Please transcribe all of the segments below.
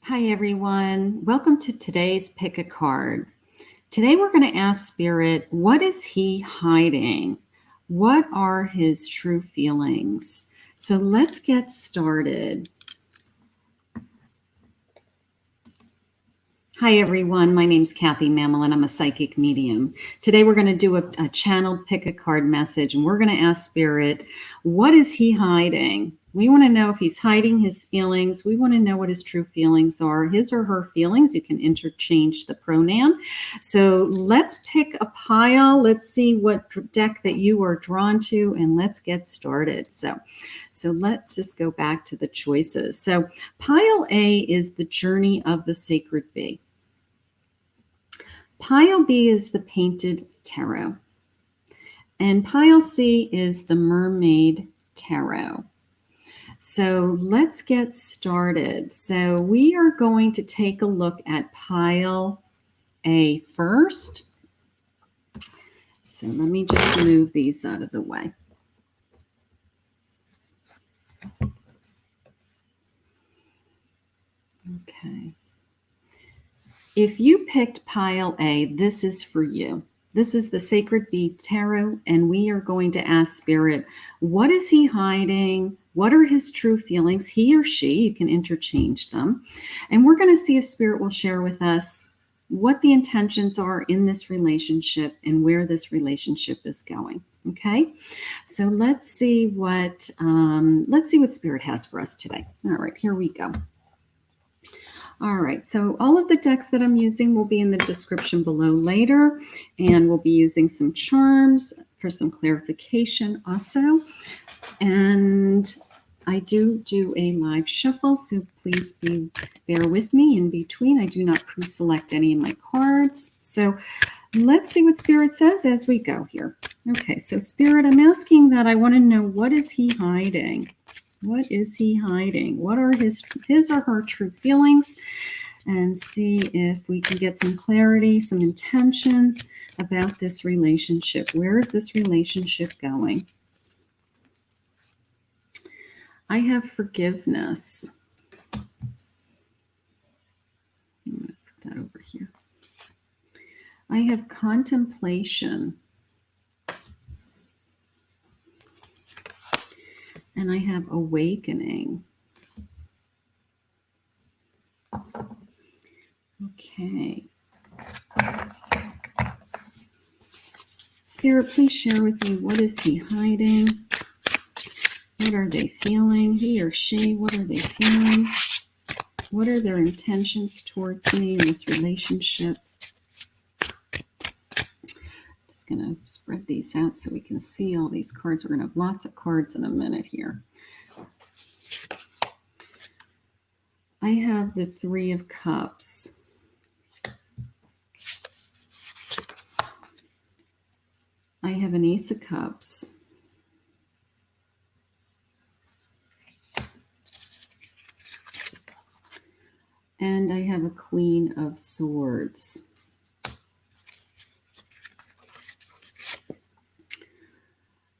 Hi, everyone. Welcome to today's Pick a Card. Today, we're going to ask Spirit, what is he hiding? What are his true feelings? So let's get started. Hi, everyone. My name's Kathy Mamolen. I'm a psychic medium. Today, we're going to do a channeled pick a card message, and we're going to ask Spirit, what is he hiding? We want to know if he's hiding his feelings. We want to know what his true feelings are, his or her feelings. You can interchange the pronoun. So let's pick a pile. Let's see what deck that you are drawn to, and let's get started. So let's just go back to the choices. So pile A is the journey of the sacred bee. Pile B is the Painted Tarot. And pile C is the Mermaid Tarot. So let's get started. So we are going to take a look at pile A first. So let me just move these out of the way. Okay. If you picked pile A, this is for you. This is the Sacred Bee Tarot, and we are going to ask Spirit, what is he hiding? What are his true feelings? He or she, you can interchange them. And we're going to see if Spirit will share with us what the intentions are in this relationship and where this relationship is going. Okay, so let's see what Spirit has for us today. All right, here we go. All right, so all of the decks that I'm using will be in the description below later, and we'll be using some charms for some clarification also. And I do a live shuffle, so please bear with me in between. I do not pre-select any of my cards. So let's see what Spirit says as we go here. Okay, so Spirit, I'm asking that I want to know, what is he hiding? What is he hiding? What are his or her true feelings? And see if we can get some clarity, some intentions about this relationship. Where is this relationship going? I have forgiveness. I'm going to put that over here. I have contemplation. And I have awakening. Okay. Spirit, please share with me, what is he hiding? What are they feeling? He or she, what are they feeling? What are their intentions towards me in this relationship? Just going to spread these out so we can see all these cards. We're going to have lots of cards in a minute here. I have the Three of Cups. I have an Ace of Cups. And I have a Queen of Swords.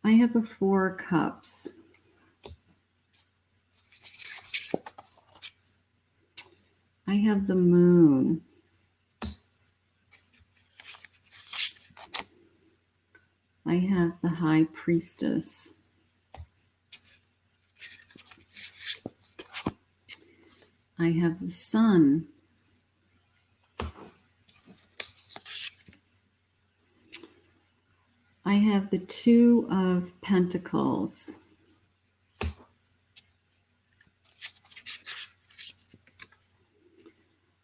I have a Four of Cups. I have the Moon. I have the High Priestess. I have the Sun. I have the Two of Pentacles.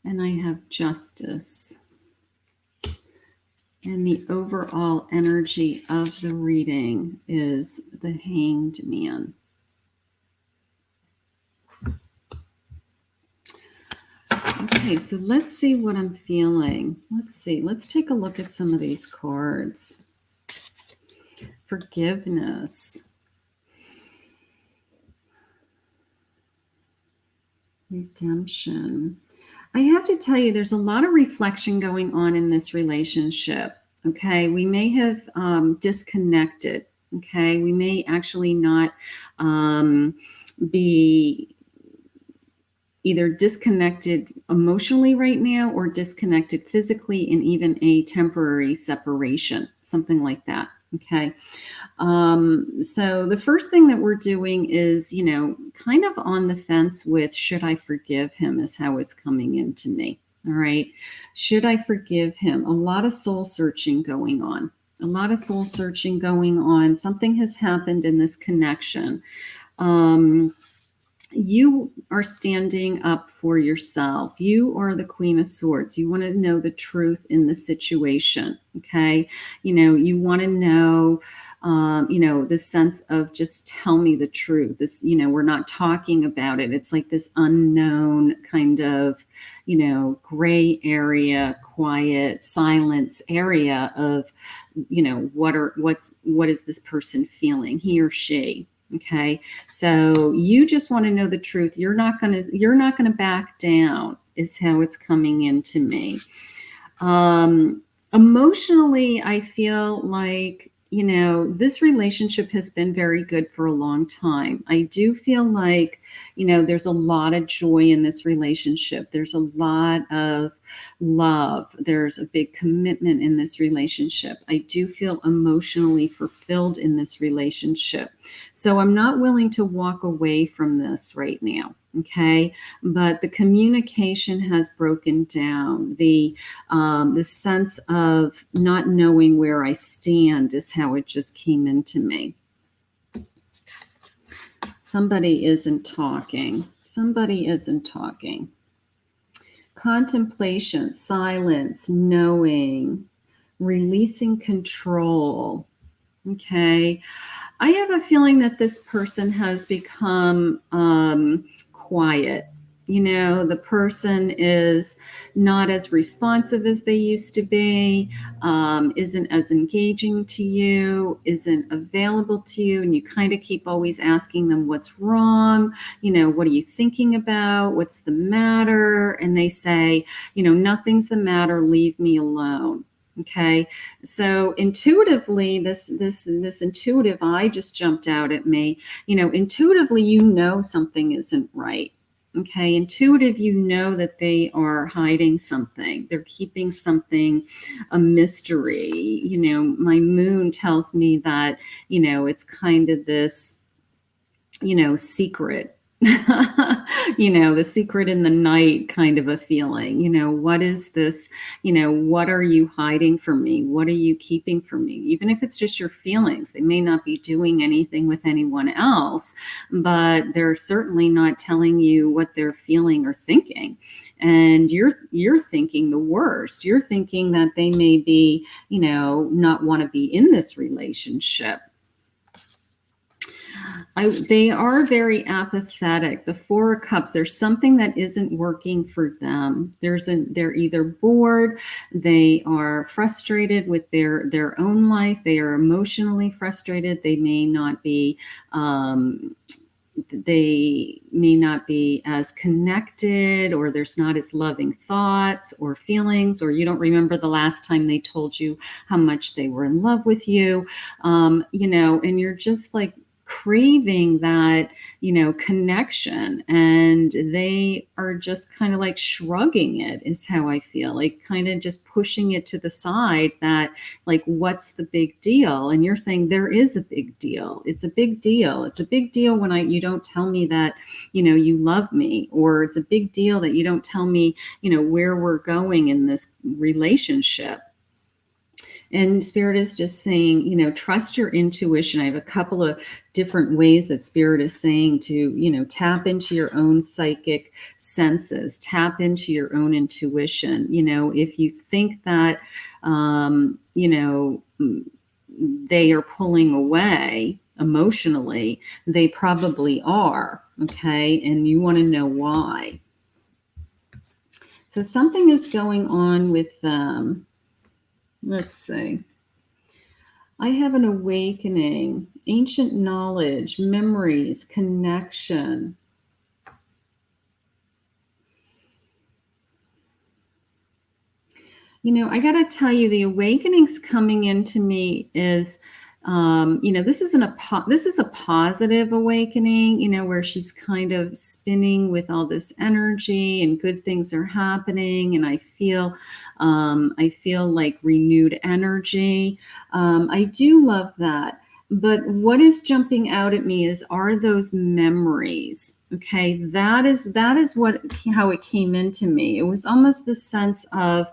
And I have Justice. And the overall energy of the reading is the Hanged Man. Okay, so let's see what I'm feeling. Let's see. Let's take a look at some of these cards. Forgiveness. Redemption. I have to tell you, there's a lot of reflection going on in this relationship. Okay, we may have disconnected. Okay, we may actually not be, either disconnected emotionally right now or disconnected physically, and even a temporary separation, something like that. Okay. So the first thing that we're doing is, kind of on the fence with, should I forgive him, is how it's coming into me. All right. Should I forgive him? A lot of soul searching going on. A lot of soul searching going on. Something has happened in this connection. You are standing up for yourself. You are the Queen of Swords. You want to know the truth in the situation. Okay. You want to know, the sense of just tell me the truth. This, we're not talking about it. It's like this unknown kind of, gray area, quiet silence area of, what is this person feeling, he or she? Okay. So you just want to know the truth. You're not going to back down, is how it's coming into me. Emotionally, I feel like, this relationship has been very good for a long time. I do feel like, there's a lot of joy in this relationship. There's a lot of love. There's a big commitment in this relationship. I do feel emotionally fulfilled in this relationship. So I'm not willing to walk away from this right now. Okay. But the communication has broken down. The sense of not knowing where I stand is how it just came into me. Somebody isn't talking. Somebody isn't talking. Contemplation, silence, knowing, releasing control. Okay. I have a feeling that this person has become quiet. The person is not as responsive as they used to be, isn't as engaging to you, isn't available to you, and you kind of keep always asking them what's wrong, what are you thinking about, what's the matter? And they say, nothing's the matter, leave me alone. Okay. So intuitively, this intuitive eye just jumped out at me. Intuitively, something isn't right. Okay. Intuitive, that they are hiding something. They're keeping something a mystery. My moon tells me that, it's kind of this, secret. The secret in the night kind of a feeling. What is this? What are you hiding from me? What are you keeping from me? Even if it's just your feelings, they may not be doing anything with anyone else, but they're certainly not telling you what they're feeling or thinking. And you're thinking the worst. You're thinking that they may be, not want to be in this relationship. They are very apathetic. The Four of Cups, there's something that isn't working for them. They're either bored, they are frustrated with their own life, they are emotionally frustrated, they may not be as connected, or there's not as loving thoughts or feelings, or you don't remember the last time they told you how much they were in love with you, and you're just like craving that, connection, and they are just kind of like shrugging it, is how I feel, like kind of just pushing it to the side, that like, what's the big deal? And you're saying there is a big deal. It's a big deal. It's a big deal when you don't tell me that, you love me, or it's a big deal that you don't tell me, where we're going in this relationship. And Spirit is just saying, trust your intuition. I have a couple of different ways that Spirit is saying to, tap into your own psychic senses, tap into your own intuition. If you think that, they are pulling away emotionally, they probably are. Okay. And you want to know why. So something is going on with them. Let's see. I have an awakening, ancient knowledge, memories, connection. I got to tell you, the awakenings coming into me is This isn't this is a positive awakening, where she's kind of spinning with all this energy and good things are happening. And I feel like renewed energy. I do love that. But what is jumping out at me are those memories. Okay. That is how it came into me. It was almost the sense of,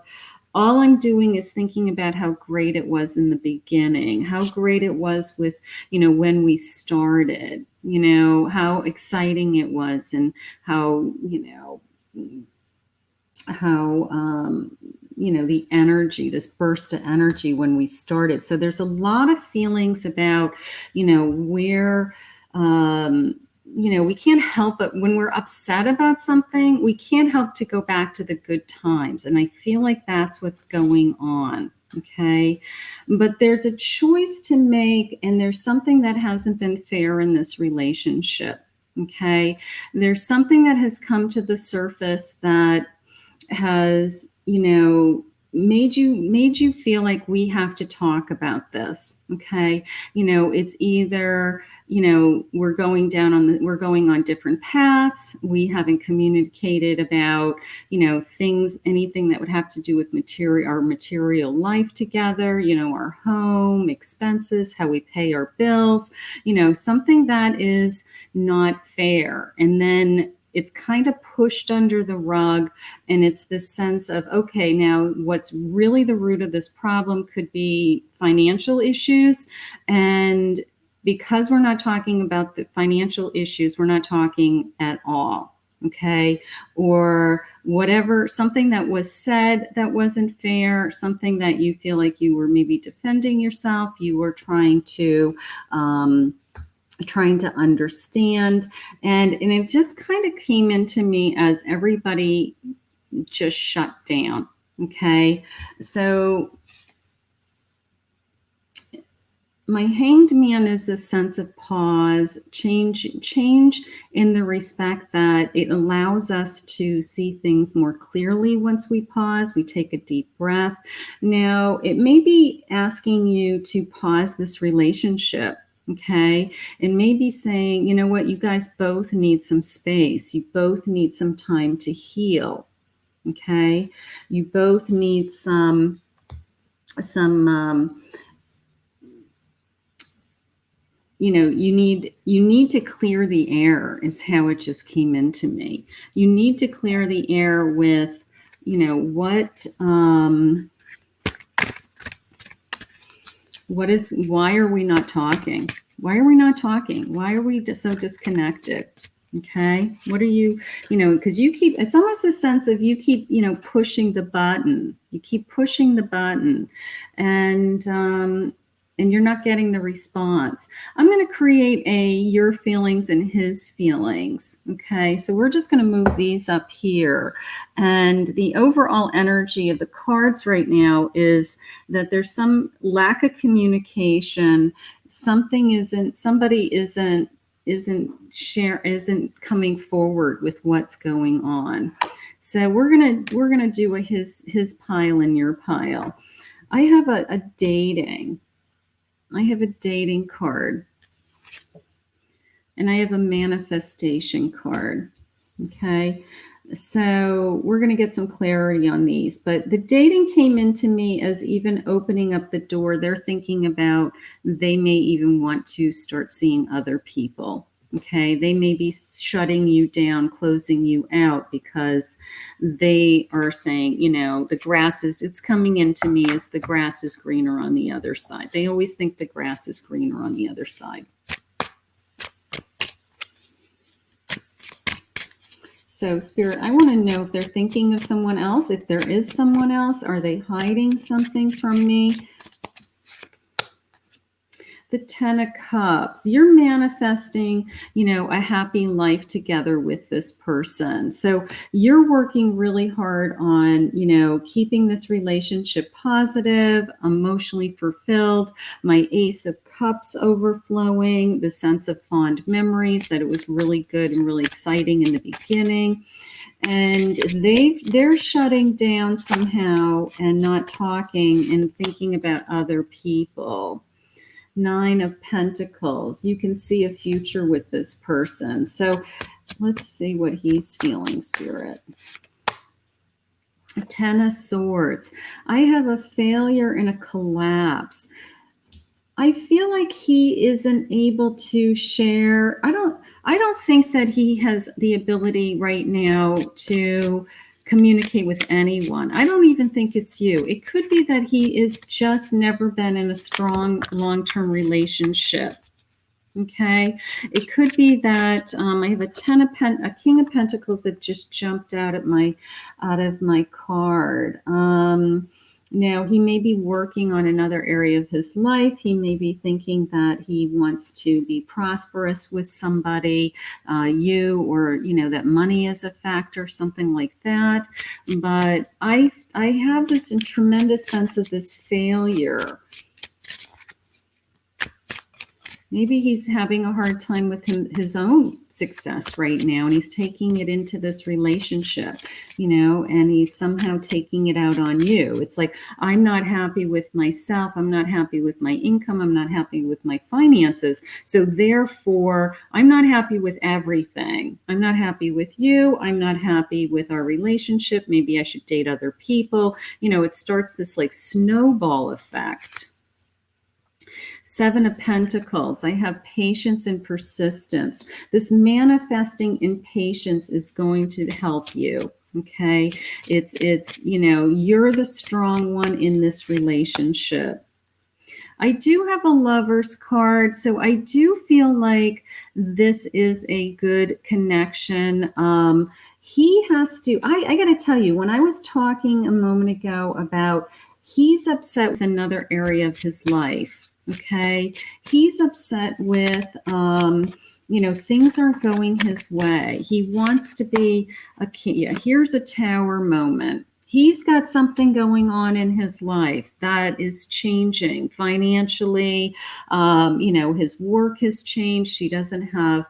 all I'm doing is thinking about how great it was in the beginning, how great it was with, when we started, how exciting it was, and how, the energy, this burst of energy when we started. So there's a lot of feelings about, where, we can't help it when we're upset about something. We can't help to go back to the good times. And I feel like that's what's going on. Okay. But there's a choice to make, and there's something that hasn't been fair in this relationship. Okay. There's something that has come to the surface that has, made you feel like we have to talk about this. Okay. It's either, we're going on different paths. We haven't communicated about, anything that would have to do with our material life together, our home expenses, how we pay our bills, something that is not fair. And then it's kind of pushed under the rug, and it's this sense of, okay, now what's really the root of this problem could be financial issues. And because we're not talking about the financial issues, we're not talking at all. Okay. Or whatever, something that was said that wasn't fair, something that you feel like you were maybe defending yourself, you were trying to understand. And it just kind of came into me as everybody just shut down. Okay. So my Hanged Man is this sense of pause, change in the respect that it allows us to see things more clearly. Once we pause, we take a deep breath. Now, it may be asking you to pause this relationship. Okay. And maybe saying, you know what, you guys both need some space. You both need some time to heal. Okay. You both need you need to clear the air, is how it just came into me. You need to clear the air with, why are we not talking? Why are we not talking? Why are we just so disconnected? Okay. What are you, because it's almost the sense of you keep, pushing the button. You keep pushing the button, and you're not getting the response. I'm going to create your feelings and his feelings. Okay. So we're just going to move these up here. And the overall energy of the cards right now is that there's some lack of communication. Somebody isn't coming forward with what's going on. So we're gonna do his pile and your pile. I have a dating card, and I have a manifestation card. Okay. So we're going to get some clarity on these, but the dating came into me as even opening up the door. They're thinking about, they may even want to start seeing other people. Okay. They may be shutting you down, closing you out, because they are saying, it's coming into me as the grass is greener on the other side. They always think the grass is greener on the other side. So Spirit, I want to know if they're thinking of someone else. If there is someone else, are they hiding something from me? The Ten of Cups. You're manifesting, a happy life together with this person. So you're working really hard on, keeping this relationship positive, emotionally fulfilled. My Ace of Cups overflowing, the sense of fond memories, that it was really good and really exciting in the beginning. And they're shutting down somehow and not talking and thinking about other people. Nine of Pentacles. You can see a future with this person. So let's see what he's feeling, Spirit. Ten of Swords. I have a failure and a collapse. I feel like he isn't able to share. I don't think that he has the ability right now to communicate with anyone. I don't even think it's you. It could be that he is just never been in a strong long-term relationship. Okay, it could be that I have a King of Pentacles that just jumped out of my card. Now, he may be working on another area of his life. He may be thinking that he wants to be prosperous with somebody, you, or, that money is a factor, something like that. But I have this tremendous sense of this failure. Maybe he's having a hard time with his own success right now, and he's taking it into this relationship, and he's somehow taking it out on you. It's like, I'm not happy with myself. I'm not happy with my income. I'm not happy with my finances. So therefore, I'm not happy with everything. I'm not happy with you. I'm not happy with our relationship. Maybe I should date other people. It starts this like snowball effect. Seven of Pentacles. I have patience and persistence. This manifesting in patience is going to help you. Okay. It's you're the strong one in this relationship. I do have a Lover's card, so I do feel like this is a good connection. He has to, I got to tell you, when I was talking a moment ago about he's upset with another area of his life. Okay, he's upset with, things aren't going his way. He wants to be a king. Yeah, here's a Tower moment. He's got something going on in his life that is changing financially. His work has changed. He doesn't have,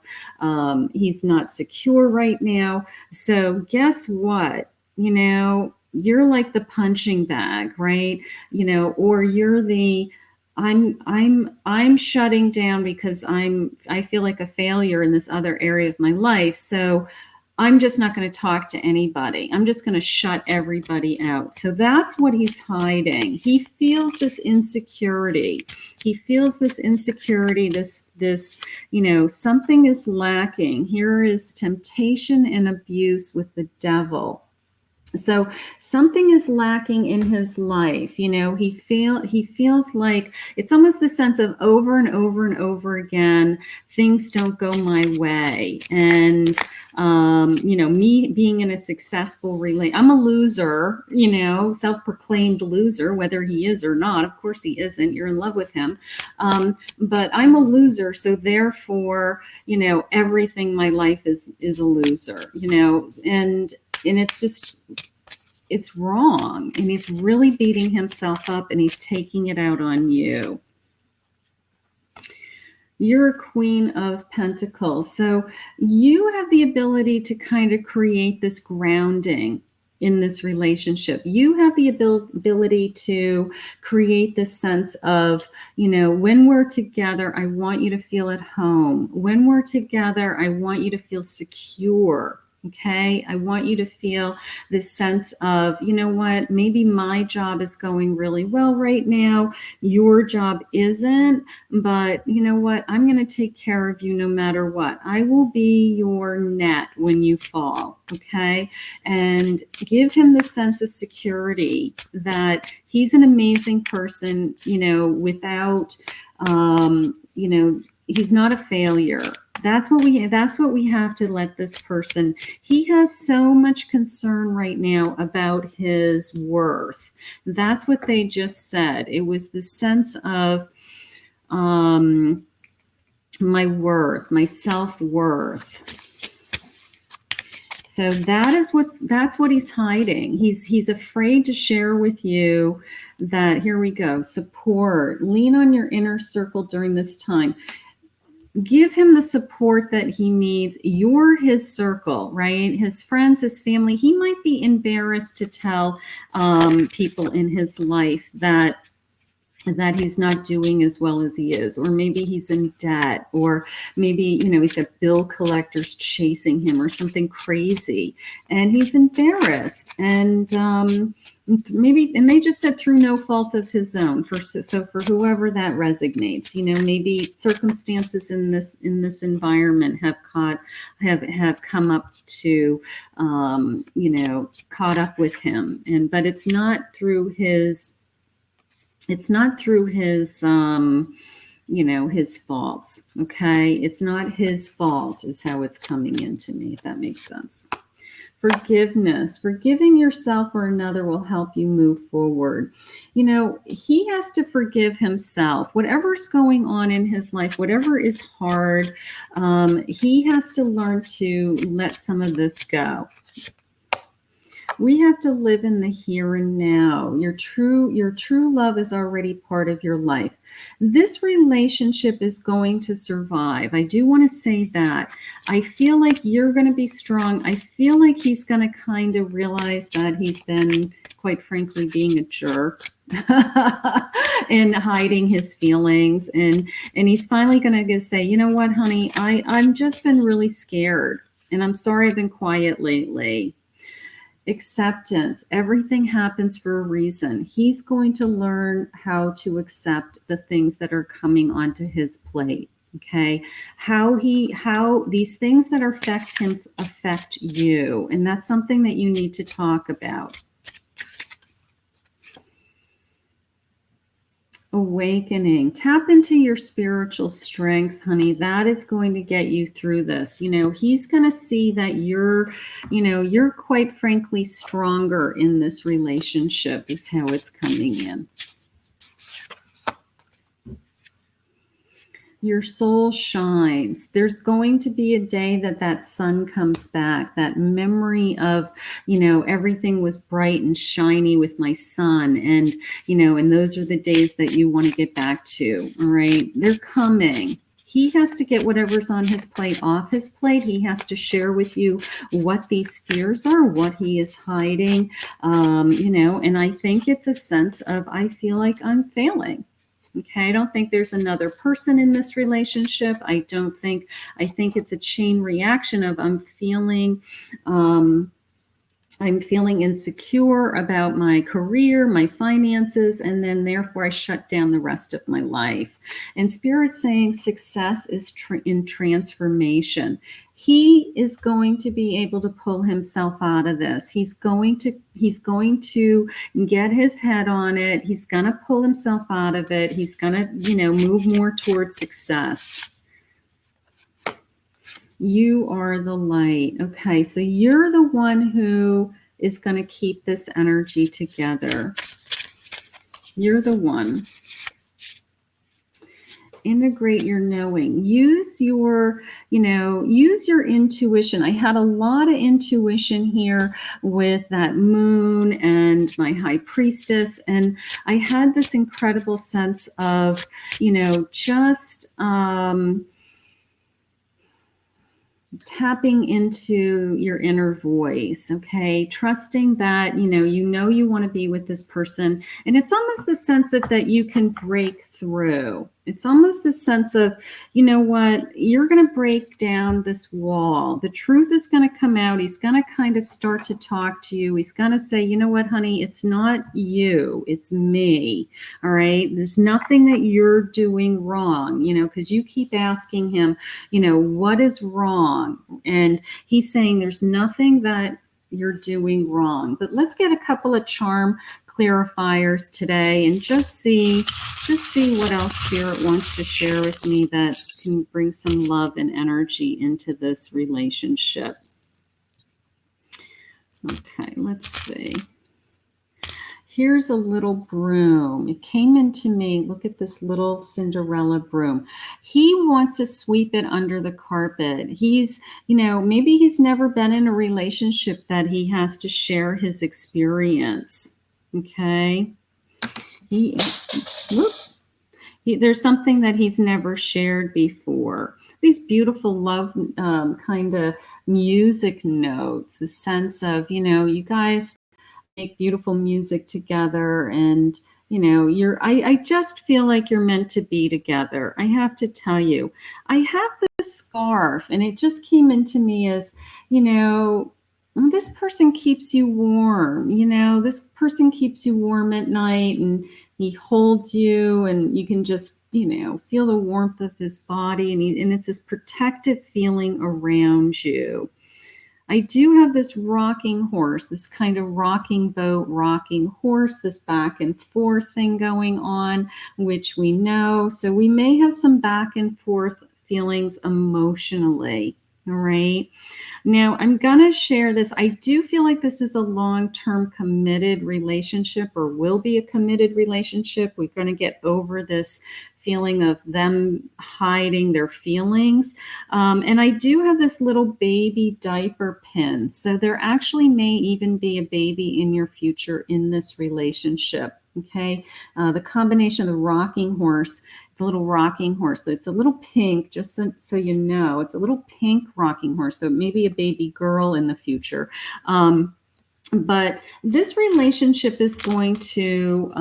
he's not secure right now. So guess what? You're like the punching bag, right? Or you're the, I'm shutting down because I feel like a failure in this other area of my life. So I'm just not going to talk to anybody. I'm just going to shut everybody out. So that's what he's hiding. He feels this insecurity. He feels this insecurity, this, something is lacking. Here is temptation and abuse with the devil. So something is lacking in his life. He feels like it's almost the sense of over and over and over again, things don't go my way. And, me being in a successful relationship, I'm a loser, self-proclaimed loser, whether he is or not. Of course he isn't. You're in love with him. But I'm a loser. So therefore, everything in my life is a loser, and it's wrong. And he's really beating himself up and he's taking it out on you. You're a Queen of Pentacles. So you have the ability to kind of create this grounding in this relationship. You have the ability to create this sense of, when we're together, I want you to feel at home. When we're together, I want you to feel secure. Okay, I want you to feel this sense of, maybe my job is going really well right now. Your job isn't, but I'm going to take care of you no matter what. I will be your net when you fall. Okay, and give him the sense of security that he's an amazing person, without, he's not a failure. That's what we have to let this person. He has so much concern right now about his worth. That's what they just said. It was the sense of my worth, my self-worth. So that's what he's hiding. He's afraid to share with you that, here we go, support. Lean on your inner circle during this time. Give him the support that he needs. You're his circle, right? His friends, his family. He might be embarrassed to tell people in his life that that he's not doing as well as he is, or maybe he's in debt, or maybe, he's got bill collectors chasing him or something crazy, and he's embarrassed. And and they just said through no fault of his own. So for whoever that resonates, maybe circumstances in this environment have come up to, caught up with him, but it's not through his his faults. Okay. It's not his fault is how it's coming into me, if that makes sense. Forgiveness. Forgiving yourself or another will help you move forward. He has to forgive himself. Whatever's going on in his life, whatever is hard, he has to learn to let some of this go. We have to live in the here and now. Your true love is already part of your life. This relationship is going to survive. I do want to say that. I feel like you're going to be strong. I feel like he's going to kind of realize that he's been, quite frankly, being a jerk and hiding his feelings. And he's finally going to say, you know what, honey, I've just been really scared. And I'm sorry I've been quiet lately. Acceptance. Everything happens for a reason. He's going to learn how to accept the things that are coming onto his plate. Okay. How these things that affect him affect you. And that's something that you need to talk about. Awakening. Tap into your spiritual strength, honey. That is going to get you through this. He's going to see that you're quite frankly stronger in this relationship, is how it's coming in. Your soul shines. There's going to be a day that sun comes back, that memory of, everything was bright and shiny with my son. And, and those are the days that you want to get back to. All right. They're coming. He has to get whatever's on his plate off his plate. He has to share with you what these fears are, what he is hiding, and I think it's a sense of, I feel like I'm failing. Okay, I don't think there's another person in this relationship. I think it's a chain reaction of I'm feeling insecure about my career, my finances, and then therefore I shut down the rest of my life. And Spirit's saying success is in transformation. He is going to be able to pull himself out of this. He's going to get his head on it. He's going to pull himself out of it. He's going to, move more towards success. You are the light. Okay, so you're the one who is going to keep this energy together. You're the one. Integrate your knowing. Use your intuition. I had a lot of intuition here with that moon and my high priestess. And I had this incredible sense of, just tapping into your inner voice, okay? Trusting that, you want to be with this person. And it's almost the sense of that you can break through. It's almost the sense of, you're going to break down this wall. The truth is going to come out. He's going to kind of start to talk to you. He's going to say, you know what, honey, it's not you, it's me. All right. There's nothing that you're doing wrong, because you keep asking him, what is wrong? And he's saying there's nothing that you're doing wrong. But let's get a couple of charm clarifiers today and just see what else Spirit wants to share with me that can bring some love and energy into this relationship. Okay, let's see. Here's a little broom. It came into me. Look at this little Cinderella broom. He wants to sweep it under the carpet. He's, maybe he's never been in a relationship that he has to share his experience. Okay. There's something that he's never shared before. These beautiful love kind of music notes, the sense of, you guys make beautiful music together, and I just feel like you're meant to be together. I have to tell you, I have this scarf, and it just came into me as, this person keeps you warm. This person keeps you warm at night, and he holds you, and you can just, feel the warmth of his body, and it's this protective feeling around you. I do have this rocking horse, this kind of rocking boat, rocking horse, this back and forth thing going on, which we know. So we may have some back and forth feelings emotionally. All right. Now, I'm going to share this. I do feel like this is a long-term committed relationship, or will be a committed relationship. We're going to get over this feeling of them hiding their feelings. And I do have this little baby diaper pin. So there actually may even be a baby in your future in this relationship. Okay. The combination of the rocking horse, the little rocking horse, it's a little pink, just so you know, it's a little pink rocking horse. So maybe a baby girl in the future. But this relationship is going to,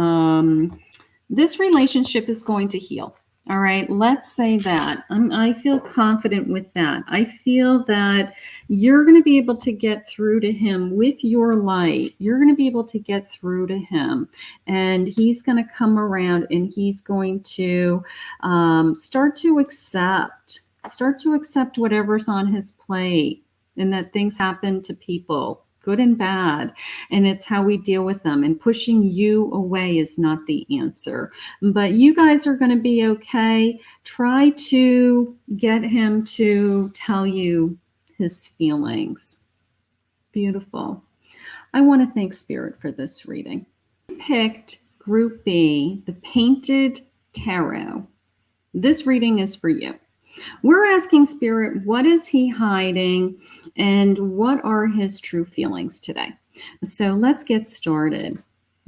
heal. All right, let's say that. I feel confident with that. I feel that you're going to be able to get through to him with your light. You're going to be able to get through to him, and he's going to come around, and he's going to start to accept whatever's on his plate, and that things happen to people, good and bad, and it's how we deal with them. And pushing you away is not the answer. But you guys are going to be okay. Try to get him to tell you his feelings. Beautiful. I want to thank Spirit for this reading. I picked Group B, the Painted Tarot. This reading is for you. We're asking Spirit, what is he hiding, and what are his true feelings today? So let's get started.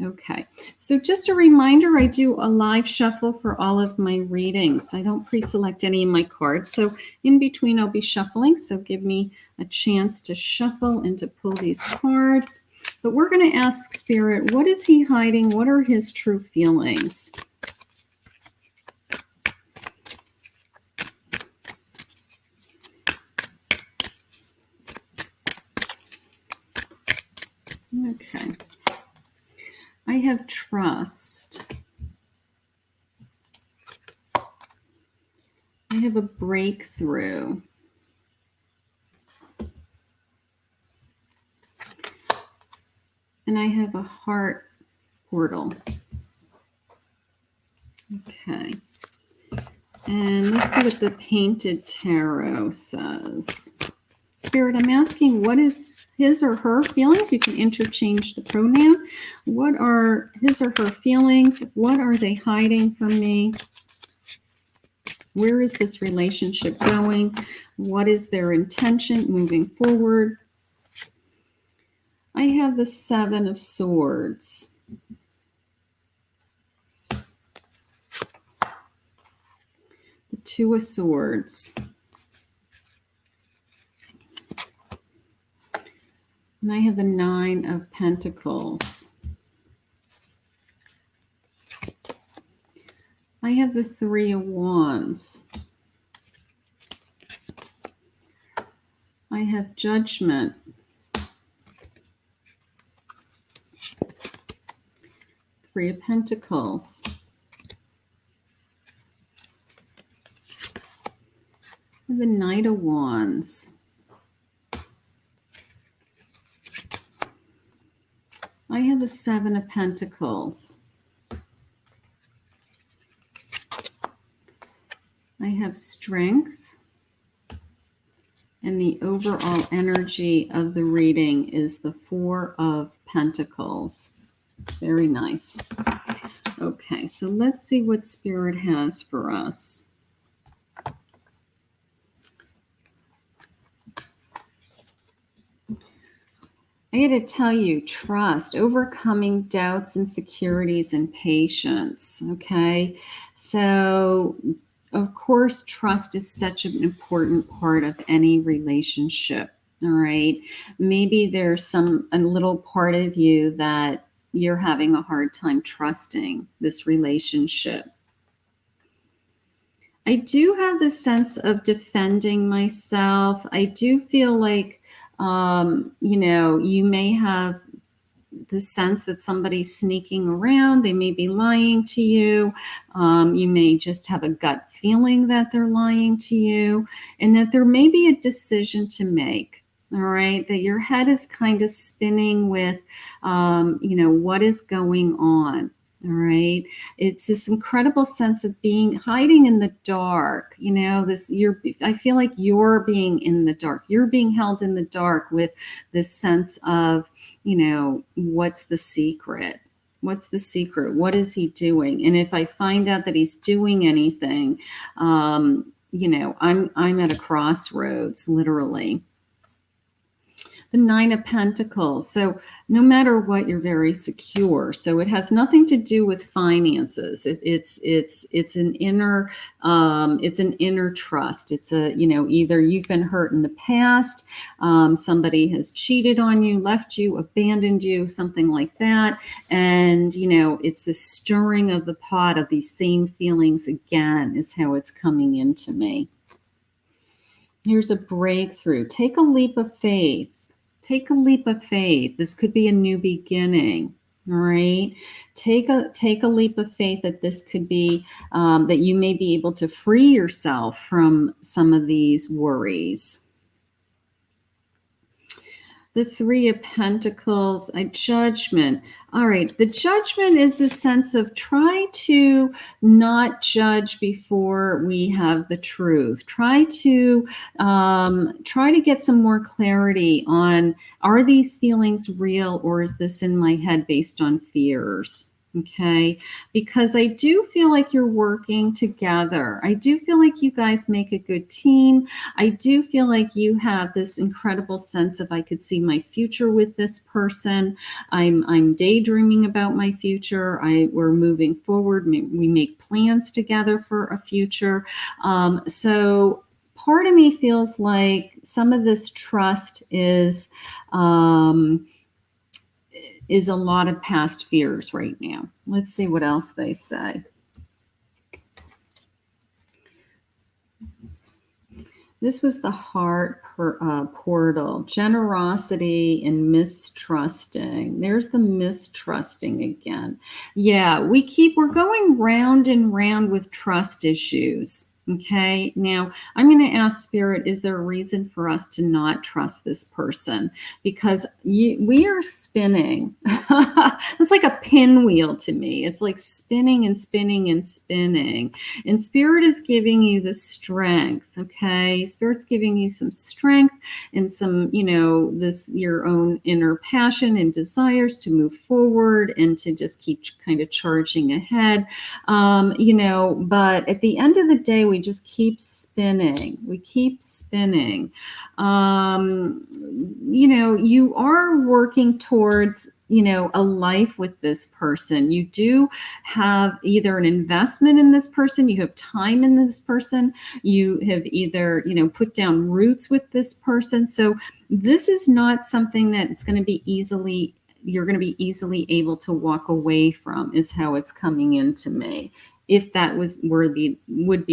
Okay, so just a reminder, I do a live shuffle for all of my readings. I don't pre-select any of my cards, so in between I'll be shuffling, so give me a chance to shuffle and to pull these cards. But we're going to ask Spirit, what is he hiding? What are his true feelings? Okay. I have trust. I have a breakthrough. And I have a heart portal. Okay. And let's see what the Painted Tarot says. Spirit, I'm asking, what is his or her feelings? You can interchange the pronoun. What are his or her feelings? What are they hiding from me? Where is this relationship going? What is their intention moving forward? I have the Seven of Swords. The Two of Swords. And I have the Nine of Pentacles. I have the Three of Wands. I have Judgment. Three of Pentacles. And the Knight of Wands. I have the Seven of Pentacles. I have Strength. And the overall energy of the reading is the Four of Pentacles. Very nice. Okay, so let's see what Spirit has for us. I got to tell you, trust, overcoming doubts, insecurities, and patience. Okay, so of course, trust is such an important part of any relationship. All right, maybe there's a little part of you that you're having a hard time trusting this relationship. I do have the sense of defending myself. I do feel like, you may have the sense that somebody's sneaking around. They may be lying to you. You may just have a gut feeling that they're lying to you, and that there may be a decision to make. All right, that your head is kind of spinning with, what is going on. All right. It's this incredible sense of hiding in the dark. I feel like you're being in the dark. You're being held in the dark with this sense of, what's the secret? What's the secret? What is he doing? And if I find out that he's doing anything, I'm at a crossroads, literally. The Nine of Pentacles. So no matter what, you're very secure. So it has nothing to do with finances. It's an inner trust. It's either you've been hurt in the past, somebody has cheated on you, left you, abandoned you, something like that, and it's this stirring of the pot of these same feelings again is how it's coming into me. Here's a breakthrough. Take a leap of faith. Take a leap of faith. This could be a new beginning. All right. Take a leap of faith that this could be, that you may be able to free yourself from some of these worries. The Three of Pentacles, a Judgment. All right, the Judgment is the sense of try to not judge before we have the truth. Try to get some more clarity on, are these feelings real, or is this in my head based on fears? Okay, because I do feel like you're working together. I do feel like you guys make a good team. I do feel like you have this incredible sense of, I could see my future with this person. I'm daydreaming about my future. We're moving forward. We make plans together for a future. So part of me feels like some of this trust is a lot of past fears right now. Let's see what else they say. This was the heart portal, generosity and mistrusting. There's the mistrusting again. Yeah, we're going round and round with trust issues. Okay, now I'm going to ask Spirit, is there a reason for us to not trust this person? Because we are spinning. It's like a pinwheel to me. It's like spinning and spinning and spinning. And Spirit is giving you the strength, okay? Spirit's giving you some strength and some, your own inner passion and desires to move forward and to just keep kind of charging ahead. But at the end of the day, we just keep spinning. We keep spinning. You are working towards, a life with this person. You do have either an investment in this person, you have time in this person, you have either, put down roots with this person. So this is not something that's going to be you're going to be easily able to walk away from, is how it's coming into me. If that would be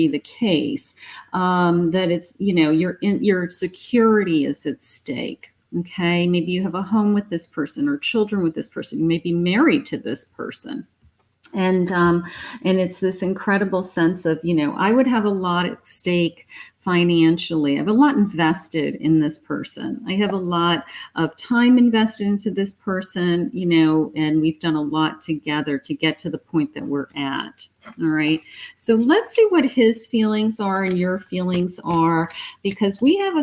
the case, that it's, your security is at stake. Okay, maybe you have a home with this person or children with this person. You may be married to this person. And it's this incredible sense of, I would have a lot at stake financially. I have a lot invested in this person. I have a lot of time invested into this person, and we've done a lot together to get to the point that we're at. All right. So let's see what his feelings are and your feelings are, because we have a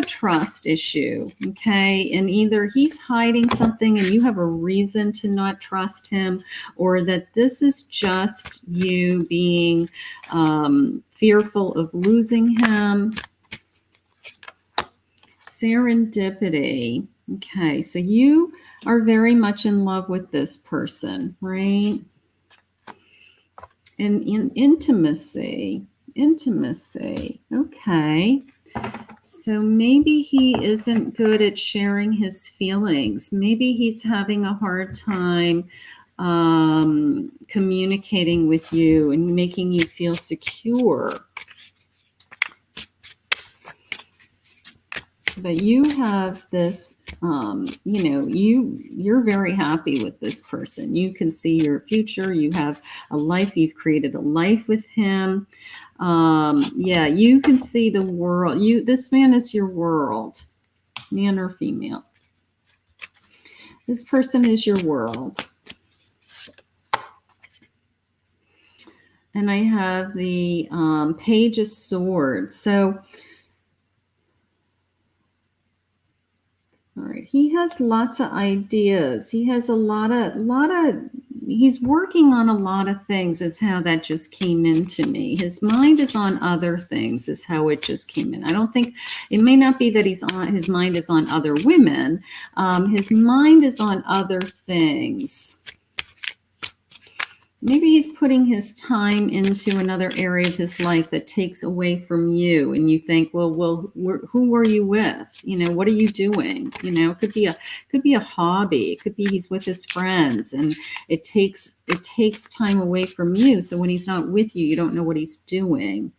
trust issue. Okay. And either he's hiding something and you have a reason to not trust him, or that this is just you being fearful of losing him. Serendipity. Okay. So you are very much in love with this person, right? And in intimacy. Okay. So maybe he isn't good at sharing his feelings. Maybe he's having a hard time communicating with you and making you feel secure. But you have this, you're very happy with this person. You can see your future. You have a life. You've created a life with him. Yeah, you can see the world. This man is your world, man or female. This person is your world. And I have the Page of Swords. So, all right, he has lots of ideas. He has he's working on a lot of things, is how that just came into me. His mind is on other things, is how it just came in. I don't think, it may not be that his mind is on other women. His mind is on other things. Maybe he's putting his time into another area of his life that takes away from you, and you think, well, who are you with? What are you doing? It could be a hobby. It could be he's with his friends, and it takes time away from you. So when he's not with you, you don't know what he's doing.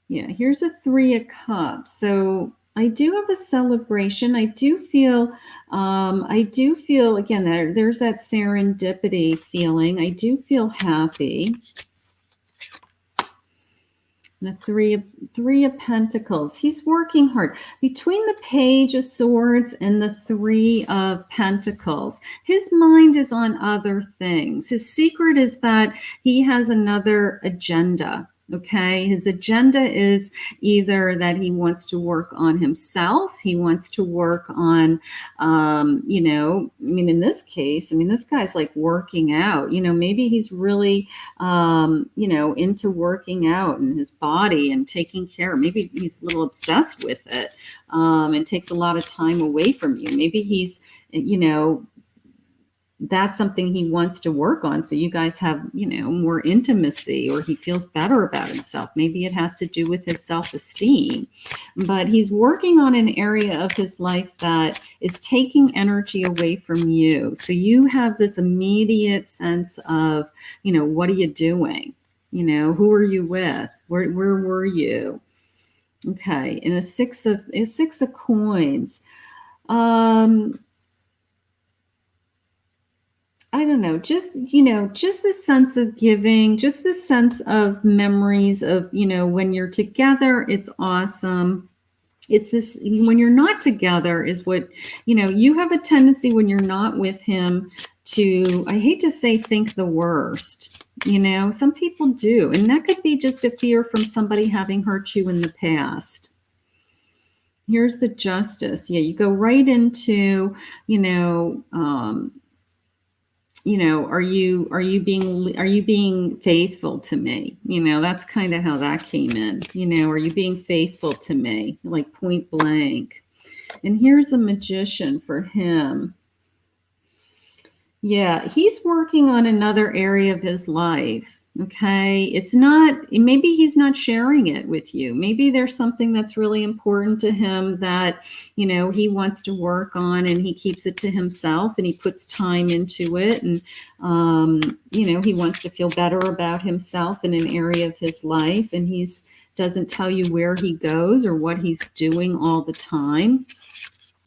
Yeah, here's a 3 of Cups. So I do have a celebration. I do feel again, there's that serendipity feeling. I do feel happy. The three of Pentacles. He's working hard. Between the Page of Swords and the 3 of Pentacles, his mind is on other things. His secret is that he has another agenda. Okay, his agenda is either that he wants to work on himself, he wants to work on, in this case, this guy's like working out, maybe he's really, into working out in his body and taking care. Maybe he's a little obsessed with it. It takes a lot of time away from you. Maybe he's, that's something he wants to work on. So you guys have, more intimacy, or he feels better about himself. Maybe it has to do with his self-esteem, but he's working on an area of his life that is taking energy away from you. So you have this immediate sense of, what are you doing? Who are you with? Where were you? Okay. And a six of coins. I don't know, just this sense of giving, just this sense of memories of, when you're together, it's awesome. It's this, when you're not together is what, you have a tendency when you're not with him to, I hate to say, think the worst. Some people do. And that could be just a fear from somebody having hurt you in the past. Here's the Justice. Yeah, you go right into, are you being faithful to me? That's kind of how that came in. Are you being faithful to me? Like point blank. And here's a Magician for him. Yeah, he's working on another area of his life. Okay, it's not, maybe he's not sharing it with you. Maybe there's something that's really important to him that, he wants to work on, and he keeps it to himself, and he puts time into it. And, he wants to feel better about himself in an area of his life. And doesn't tell you where he goes or what he's doing all the time.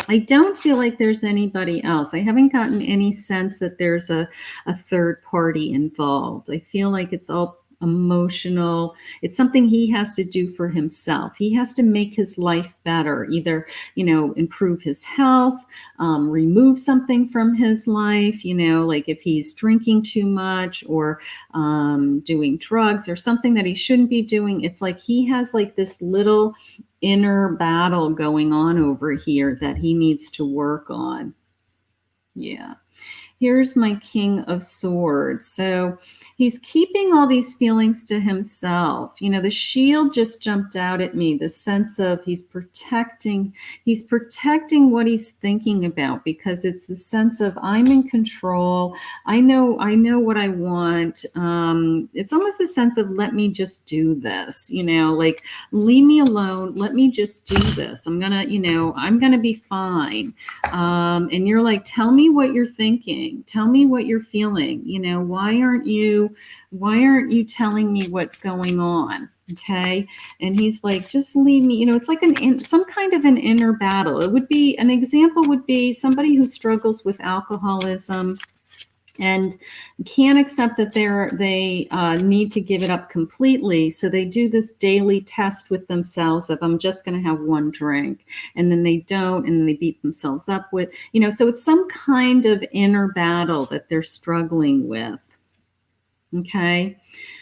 I don't feel like there's anybody else. I haven't gotten any sense that there's a third party involved. I feel like it's all emotional. It's something he has to do for himself. He has to make his life better, either, improve his health, remove something from his life, like if he's drinking too much or doing drugs or something that he shouldn't be doing. It's like he has like this little inner battle going on over here that he needs to work on. Yeah. Here's my King of Swords. So he's keeping all these feelings to himself. You know, the shield just jumped out at me, the sense of he's protecting what he's thinking about, because it's the sense of I'm in control. I know what I want. It's almost the sense of let me just do this, you know, like leave me alone. Let me just do this. I'm gonna be fine. And you're like, tell me what you're thinking. Tell me what you're feeling. You know, why aren't you telling me what's going on? Okay. And he's like, just leave me, you know, it's like some kind of an inner battle. It would be, an example would be somebody who struggles with alcoholism and can't accept that they need to give it up completely. So they do this daily test with themselves of, I'm just going to have one drink, and then they don't, and then they beat themselves up with, you know, so it's some kind of inner battle that they're struggling with. Okay.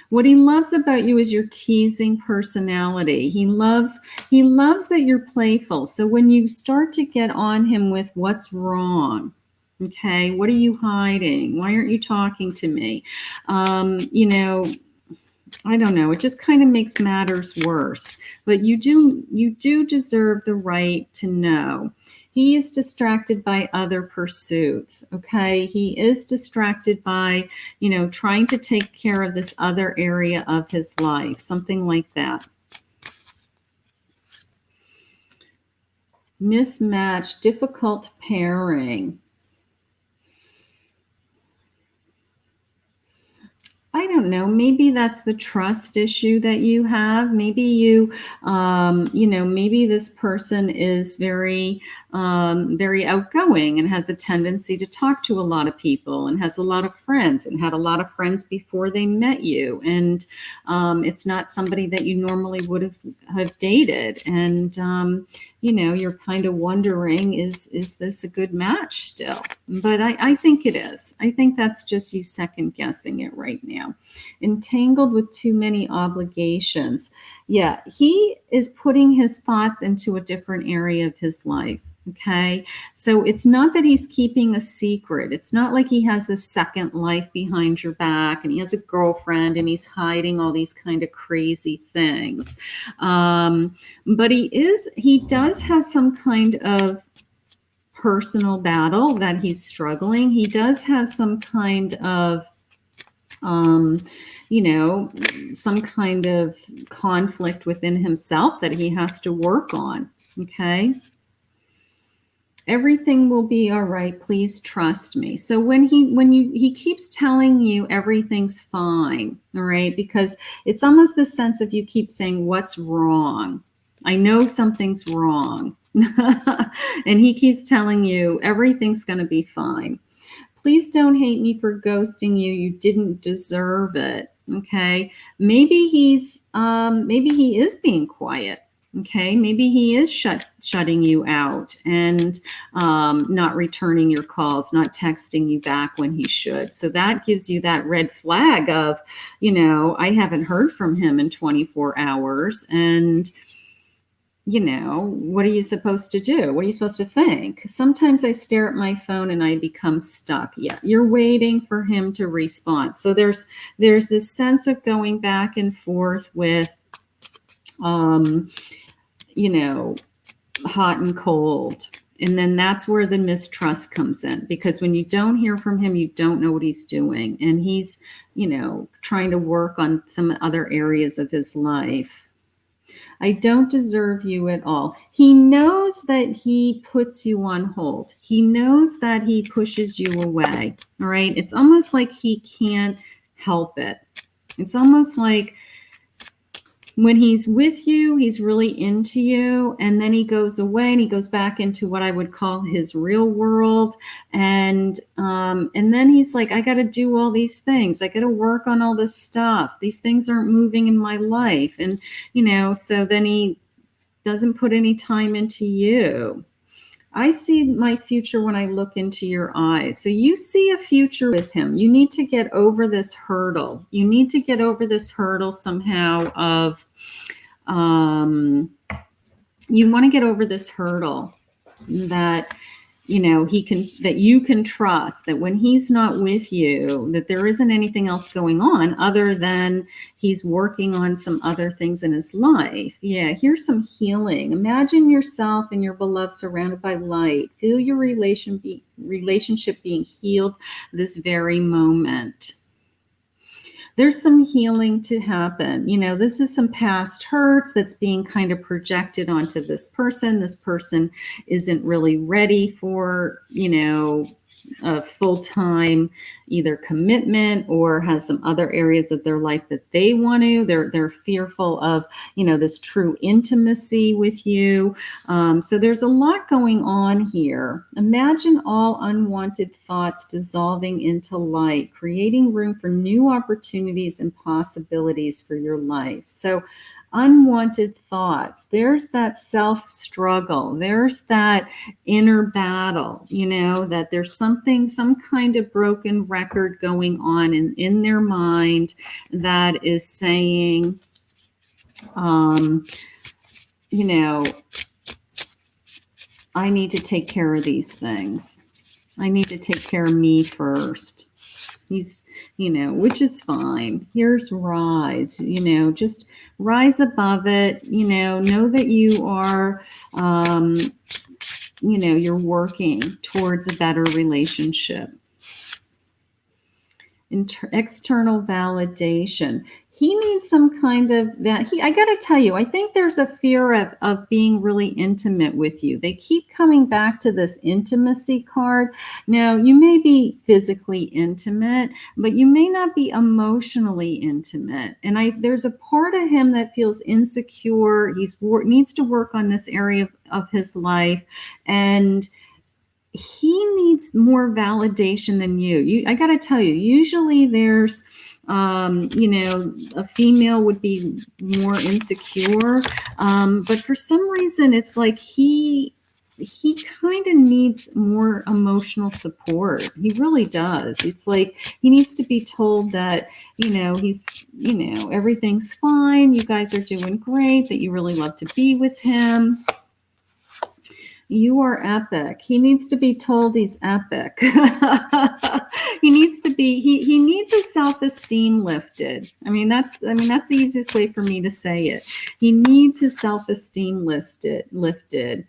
What he loves about you is your teasing personality. He loves that you're playful. So when you start to get on him with what's wrong, okay, what are you hiding? Why aren't you talking to me? You know, I don't know. It just kind of makes matters worse. But you do deserve the right to know. He is distracted by other pursuits, okay? He is distracted by, you know, trying to take care of this other area of his life, something like that. Mismatch, difficult pairing. I don't know. Maybe that's the trust issue that you have. Maybe you know, maybe this person is very outgoing and has a tendency to talk to a lot of people and has a lot of friends and had a lot of friends before they met you. And it's not somebody that you normally would have dated. And, you know, you're kind of wondering, is this a good match still? But I think it is. I think that's just you second guessing it right now. Entangled with too many obligations. Yeah, he is putting his thoughts into a different area of his life. Okay. So it's not that he's keeping a secret. It's not like he has this second life behind your back and he has a girlfriend and he's hiding all these kind of crazy things. But he does have some kind of personal battle that he's struggling. He does have some kind of you know, some kind of conflict within himself that he has to work on. Okay. Everything will be all right. Please trust me. So when he keeps telling you everything's fine, all right, because it's almost the sense of you keep saying, what's wrong? I know something's wrong. And he keeps telling you everything's going to be fine. Please don't hate me for ghosting you. You didn't deserve it. Okay. Maybe he is being quiet. Okay. Maybe he is shutting you out and not returning your calls, not texting you back when he should. So that gives you that red flag of, you know, I haven't heard from him in 24 hours. And you know, what are you supposed to do? What are you supposed to think? Sometimes I stare at my phone and I become stuck. Yeah, you're waiting for him to respond. So there's this sense of going back and forth with, you know, hot and cold. And then that's where the mistrust comes in, because when you don't hear from him, you don't know what he's doing. And he's, you know, trying to work on some other areas of his life. I don't deserve you at all. He knows that he puts you on hold. He knows that he pushes you away. All right. It's almost like he can't help it. It's almost like when he's with you, he's really into you, and then he goes away and he goes back into what I would call his real world. And then he's like, I got to do all these things. I got to work on all this stuff. These things aren't moving in my life. And, you know, so then he doesn't put any time into you. I see my future when I look into your eyes. So you see a future with him. You need to get over this hurdle. You need to get over this hurdle somehow of, you want to get over this hurdle that that you can trust, that when he's not with you, that there isn't anything else going on other than he's working on some other things in his life. Yeah, here's some healing. Imagine yourself and your beloved surrounded by light. Feel your relationship being healed this very moment. There's some healing to happen. This is some past hurts that's being kind of projected onto this person. This person isn't really ready for, a full-time either commitment, or has some other areas of their life that they want to. They're fearful of, this true intimacy with you. So there's a lot going on here. Imagine all unwanted thoughts dissolving into light, creating room for new opportunities and possibilities for your life. So unwanted thoughts, there's that self-struggle, there's that inner battle, that there's some kind of broken record going on in their mind that is saying, I need to take care of these things. I need to take care of me first. He's, which is fine. Here's rise, just rise above it, know that you are, you're working towards a better relationship. External validation. He needs some kind of that. I got to tell you, I think there's a fear of being really intimate with you. They keep coming back to this intimacy card. Now, you may be physically intimate, but you may not be emotionally intimate. And there's a part of him that feels insecure. Needs to work on this area of his life. And he needs more validation than you. I got to tell you, usually there's, a female would be more insecure. But for some reason, it's like he kind of needs more emotional support. He really does. It's like he needs to be told that, he's, everything's fine. You guys are doing great, that you really love to be with him. You are epic. He needs to be told he's epic. He needs to be, he needs his self-esteem lifted. That's the easiest way for me to say it. He needs his self-esteem lifted.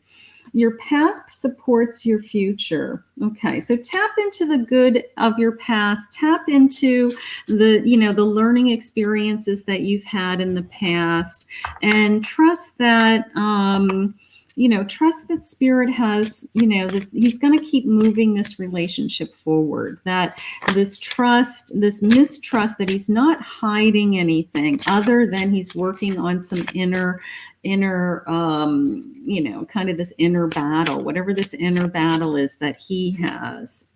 Your past supports your future. Okay, so tap into the good of your past. Tap into the learning experiences that you've had in the past, and trust that, trust that Spirit has, that he's going to keep moving this relationship forward, that this mistrust, that he's not hiding anything other than he's working on some inner, kind of this inner battle, whatever this inner battle is that he has.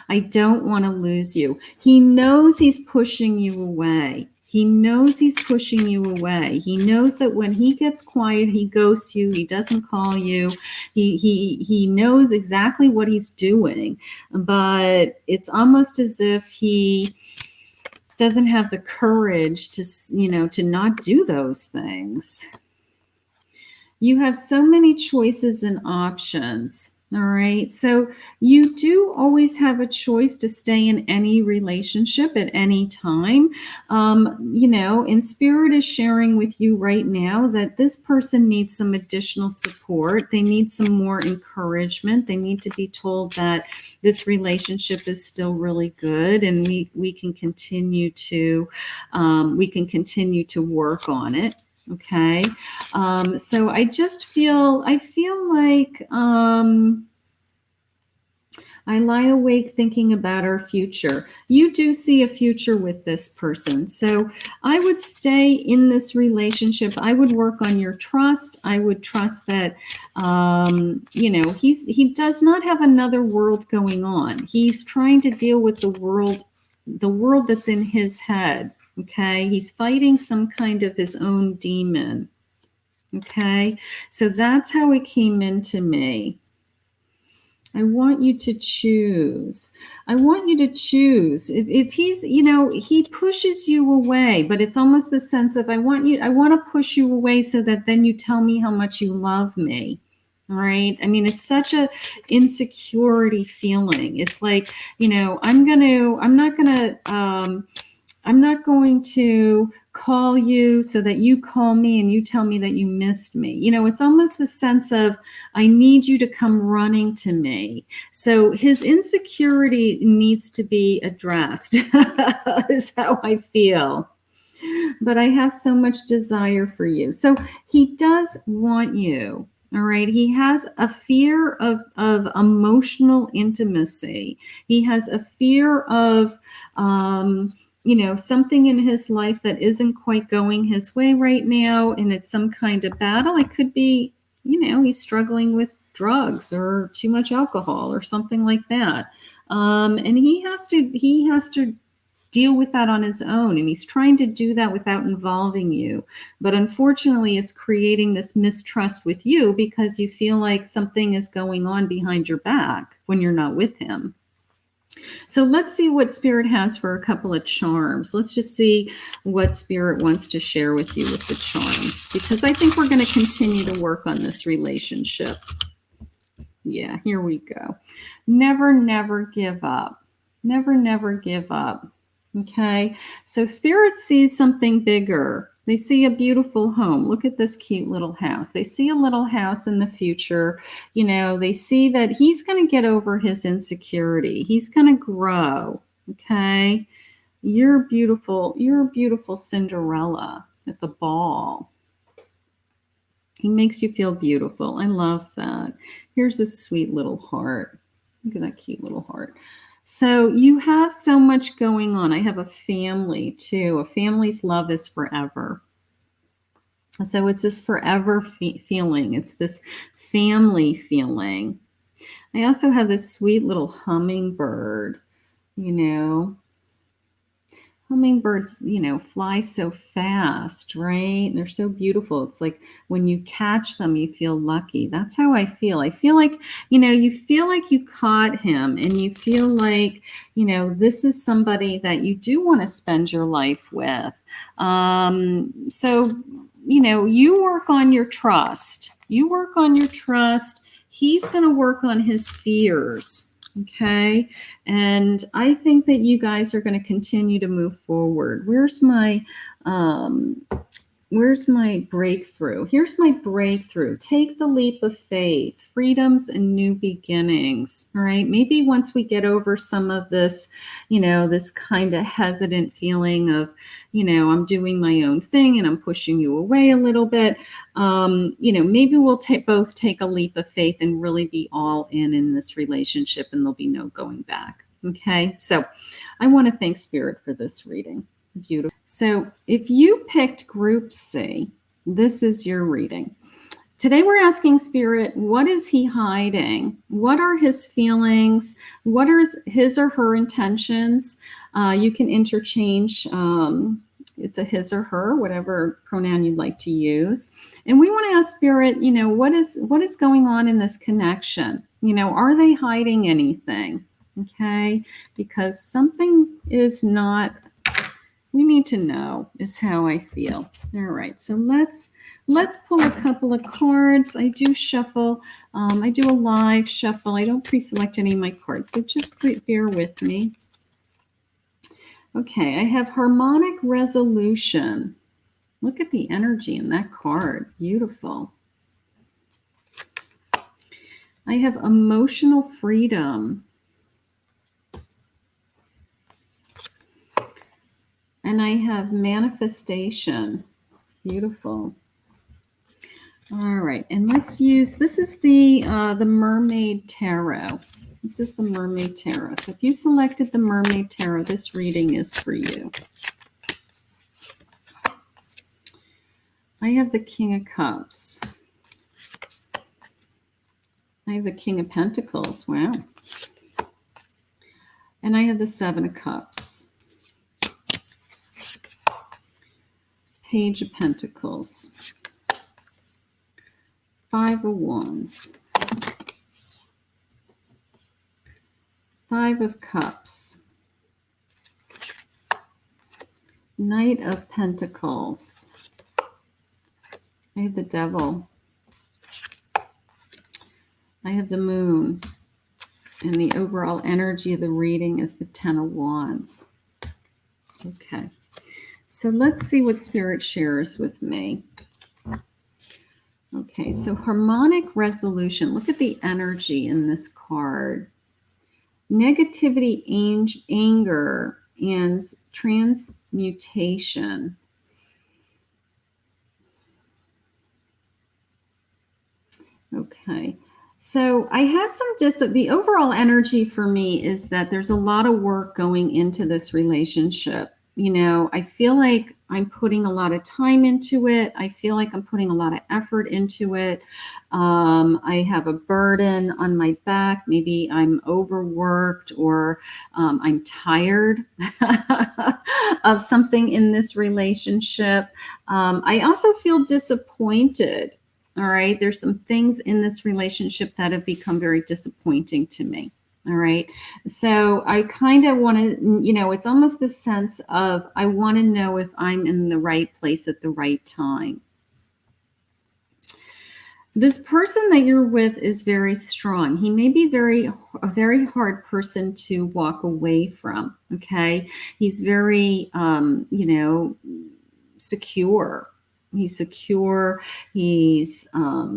I don't want to lose you. He knows he's pushing you away. He knows he's pushing you away. He knows that when he gets quiet, he ghosts you. He doesn't call you. He knows exactly what he's doing, but it's almost as if he doesn't have the courage to, to not do those things. You have so many choices and options. All right. So you do always have a choice to stay in any relationship at any time. And Spirit is sharing with you right now that this person needs some additional support. They need some more encouragement. They need to be told that this relationship is still really good, and we can continue to work on it. Okay. So I feel like, I lie awake thinking about our future. You do see a future with this person. So I would stay in this relationship. I would work on your trust. I would trust that, he does not have another world going on. He's trying to deal with the world that's in his head. Okay. He's fighting some kind of his own demon. Okay. So that's how it came into me. I want you to choose. I want you to choose. If he's, he pushes you away, but it's almost the sense of, I want to push you away so that then you tell me how much you love me. right? I mean, it's such a insecurity feeling. It's like, I'm not going to call you so that you call me and you tell me that you missed me. It's almost the sense of, I need you to come running to me. So his insecurity needs to be addressed, is how I feel. But I have so much desire for you. So he does want you. All right. He has a fear of emotional intimacy. He has a fear of, something in his life that isn't quite going his way right now. And it's some kind of battle. It could be, he's struggling with drugs or too much alcohol or something like that. And he has to deal with that on his own, and he's trying to do that without involving you. But unfortunately, it's creating this mistrust with you because you feel like something is going on behind your back when you're not with him. So let's see what Spirit has for a couple of charms. Let's just see what Spirit wants to share with you with the charms, because I think we're going to continue to work on this relationship. Yeah, here we go. Never, never give up. Never, never give up. Okay, so Spirit sees something bigger. They see a beautiful home. Look at this cute little house. They see a little house in the future. They see that he's going to get over his insecurity. He's going to grow. Okay, you're beautiful. You're a beautiful Cinderella at the ball. He makes you feel beautiful. I love that. Here's a sweet little heart. Look at that cute little heart. So you have so much going on. I have a family too. A family's love is forever. So it's this forever feeling. It's this family feeling. I also have this sweet little hummingbird, Hummingbirds, fly so fast, right? And they're so beautiful. It's like when you catch them, you feel lucky. That's how I feel. I feel like, you feel like you caught him, and you feel like, this is somebody that you do want to spend your life with. So, you work on your trust. You work on your trust. He's going to work on his fears. Okay. And I think that you guys are going to continue to move forward. Where's my breakthrough? Here's my breakthrough. Take the leap of faith, freedoms and new beginnings. All right. Maybe once we get over some of this, this kind of hesitant feeling of, I'm doing my own thing and I'm pushing you away a little bit. Maybe we'll both take a leap of faith and really be all in this relationship, and there'll be no going back. Okay. So I want to thank Spirit for this reading. Beautiful. So if you picked Group C, this is your reading. Today we're asking Spirit, what is he hiding? What are his feelings? What are his or her intentions? You can interchange. It's a his or her, whatever pronoun you'd like to use. And we want to ask Spirit, what is going on in this connection? Are they hiding anything? Okay, because something is not. We need to know, is how I feel. All right, so let's pull a couple of cards. I do shuffle. I do a live shuffle. I don't pre-select any of my cards, so just bear with me. Okay, I have harmonic resolution. Look at the energy in that card. Beautiful. I have emotional freedom. And I have manifestation. Beautiful. All right, and let's use, this is the Mermaid Tarot. This is the Mermaid Tarot. So if you selected the Mermaid Tarot, this reading is for you. I have the King of Cups. I have the King of Pentacles. Wow. And I have the Seven of Cups. Page of Pentacles. Five of Wands. Five of Cups. Knight of Pentacles. I have the Devil. I have the moon. And the overall energy of the reading is the Ten of Wands. Okay. So let's see what Spirit shares with me. Okay, so harmonic resolution. Look at the energy in this card. Negativity, anger, and transmutation. Okay. So I have some the overall energy for me is that there's a lot of work going into this relationship. You know, I feel like I'm putting a lot of time into it. I feel like I'm putting a lot of effort into it. I have a burden on my back. Maybe I'm overworked or I'm tired of something in this relationship. I also feel disappointed. All right. There's some things in this relationship that have become very disappointing to me. All right. So I kind of want to, it's almost the sense of I want to know if I'm in the right place at the right time. This person that you're with is very strong. He may be a very hard person to walk away from. Okay. He's very, secure. He's secure. I'm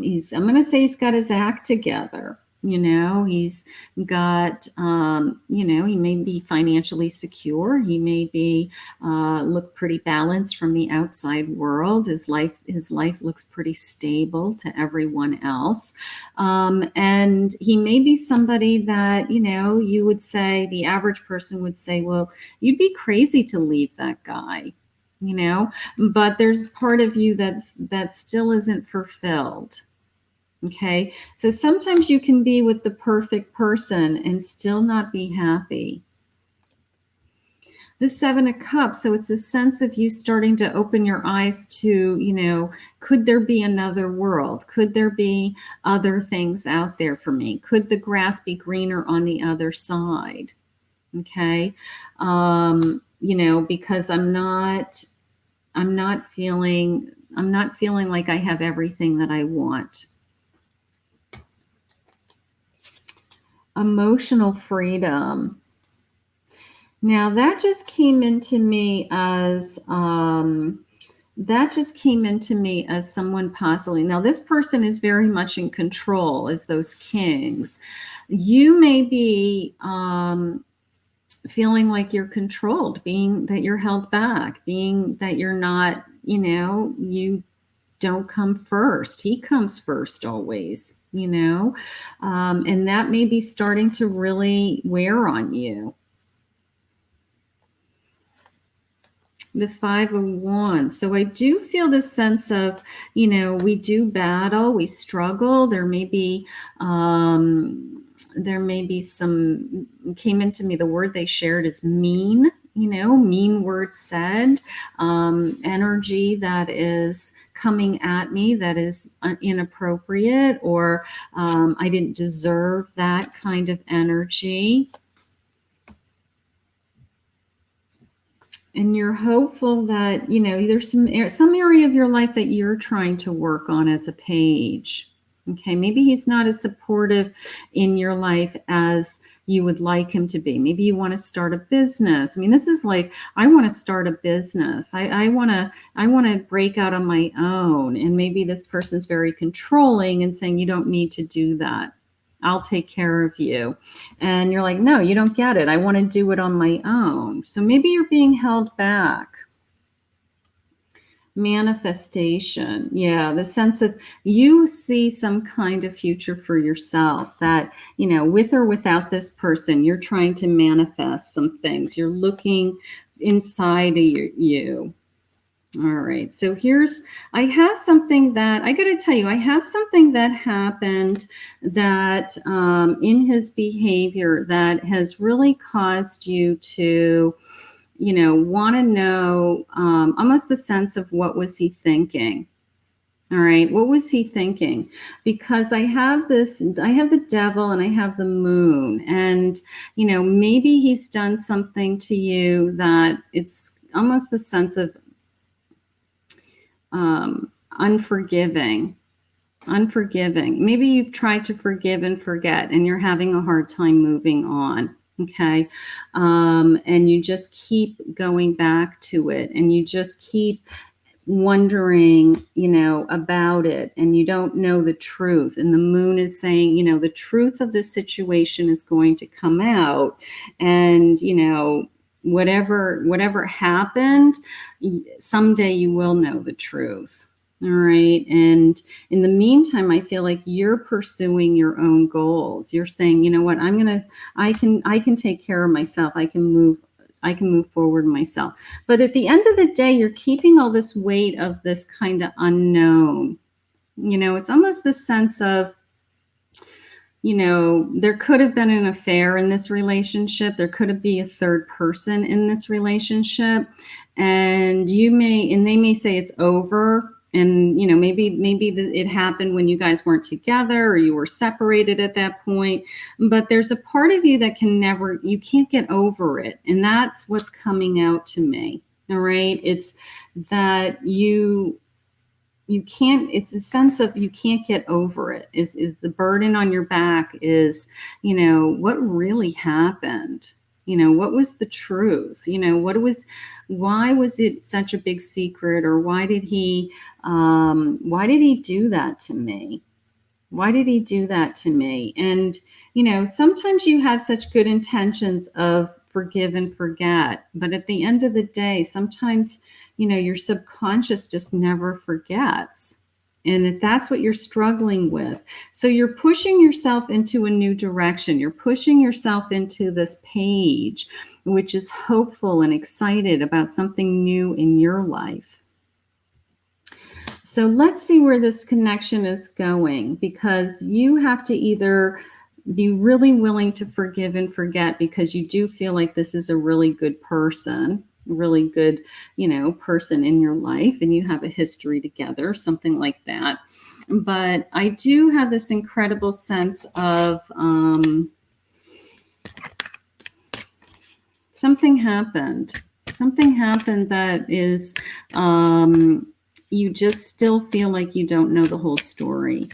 going to say he's got his act together. He's got, he may be financially secure. He may be, look pretty balanced from the outside world. His life looks pretty stable to everyone else. And he may be somebody that, you would say, the average person would say, well, you'd be crazy to leave that guy. But there's part of you that still isn't fulfilled. Okay. So sometimes you can be with the perfect person and still not be happy. The Seven of Cups. So it's a sense of you starting to open your eyes to, could there be another world? Could there be other things out there for me? Could the grass be greener on the other side? Okay. Because I'm not feeling like I have everything that I want. Emotional freedom. Now that just came into me as someone possibly. Now this person is very much in control as those kings. You may be feeling like you're controlled, being that you're held back, being that you're not, you don't come first. He comes first always, and that may be starting to really wear on you. The Five of Wands. So I do feel this sense of, we do battle, we struggle. There may be some, came into me, the word they shared is mean, mean word said, energy that is coming at me that is inappropriate, or I didn't deserve that kind of energy. And you're hopeful that, there's some area of your life that you're trying to work on as a page. Okay, maybe he's not as supportive in your life as you would like him to be. Maybe you want to start a business. I mean, this is like, I want to start a business. I want to break out on my own. And maybe this person's very controlling and saying, you don't need to do that. I'll take care of you. And you're like, no, you don't get it. I want to do it on my own. So maybe you're being held back. Manifestation. Yeah, the sense of you see some kind of future for yourself that, with or without this person, you're trying to manifest some things. You're looking inside of you. All right. So I have something that I got to tell you, I have something that happened that in his behavior that has really caused you to, want to know almost the sense of what was he thinking? All right. What was he thinking? Because I have the devil and I have the moon, and, maybe he's done something to you that it's almost the sense of unforgiving. Unforgiving. Maybe you've tried to forgive and forget, and you're having a hard time moving on. Okay. And you just keep going back to it, and you just keep wondering, about it, and you don't know the truth. And the moon is saying, the truth of this situation is going to come out. And, whatever happened, someday you will know the truth. All right. And in the meantime, I feel like you're pursuing your own goals. You're saying, you know what, I can take care of myself. I can move forward myself. But at the end of the day, you're keeping all this weight of this kind of unknown. It's almost the sense of, there could have been an affair in this relationship. There could have been a third person in this relationship. And they may say it's over. And, maybe it happened when you guys weren't together or you were separated at that point. But there's a part of you that you can't get over it. And that's what's coming out to me. All right. It's that you can't, it's a sense of you can't get over it. Is the burden on your back is, what really happened? What was the truth? Why was it such a big secret? Or why did he do that to me? Why did he do that to me? And, sometimes you have such good intentions of forgive and forget, but at the end of the day, sometimes, your subconscious just never forgets. And if that's what you're struggling with, so you're pushing yourself into a new direction. You're pushing yourself into this page, which is hopeful and excited about something new in your life. So let's see where this connection is going, because you have to either be really willing to forgive and forget because you do feel like this is a really good person, really good, person in your life, and you have a history together, something like that. But I do have this incredible sense of something happened that is you just still feel like you don't know the whole story.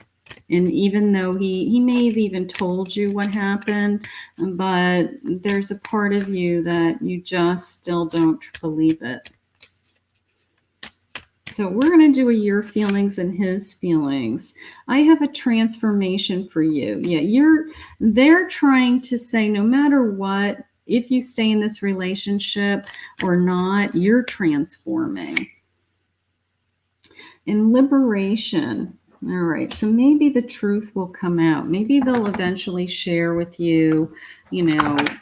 And even though he may have even told you what happened, but there's a part of you that you just still don't believe it. So we're going to do a your feelings and his feelings. I have a transformation for you. Yeah, they're trying to say no matter what, if you stay in this relationship or not, you're transforming. In liberation. All right, so maybe the truth will come out. Maybe they'll eventually share with you,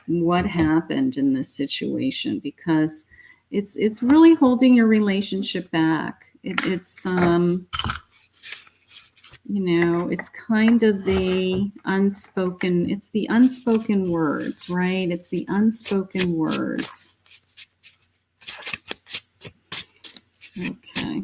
what happened in this situation, because it's really holding your relationship back. It's kind of the unspoken. It's the unspoken words, right? It's the unspoken words. Okay.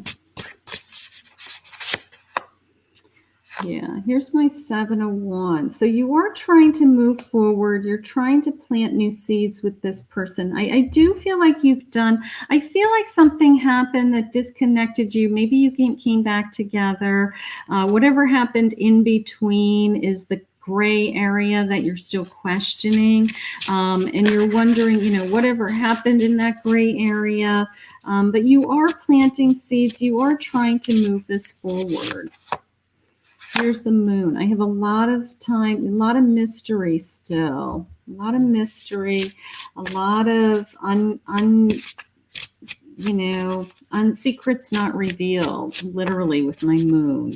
Yeah, here's my 7 of Wands. So you are trying to move forward. You're trying to plant new seeds with this person. I do feel like I feel like something happened that disconnected you. Maybe you came back together. Whatever happened in between is the gray area that you're still questioning. And you're wondering, whatever happened in that gray area. But you are planting seeds. You are trying to move this forward. Here's the moon. I have a lot of time, a lot of mystery still. A lot of mystery, a lot of secrets not revealed, literally, with my moon.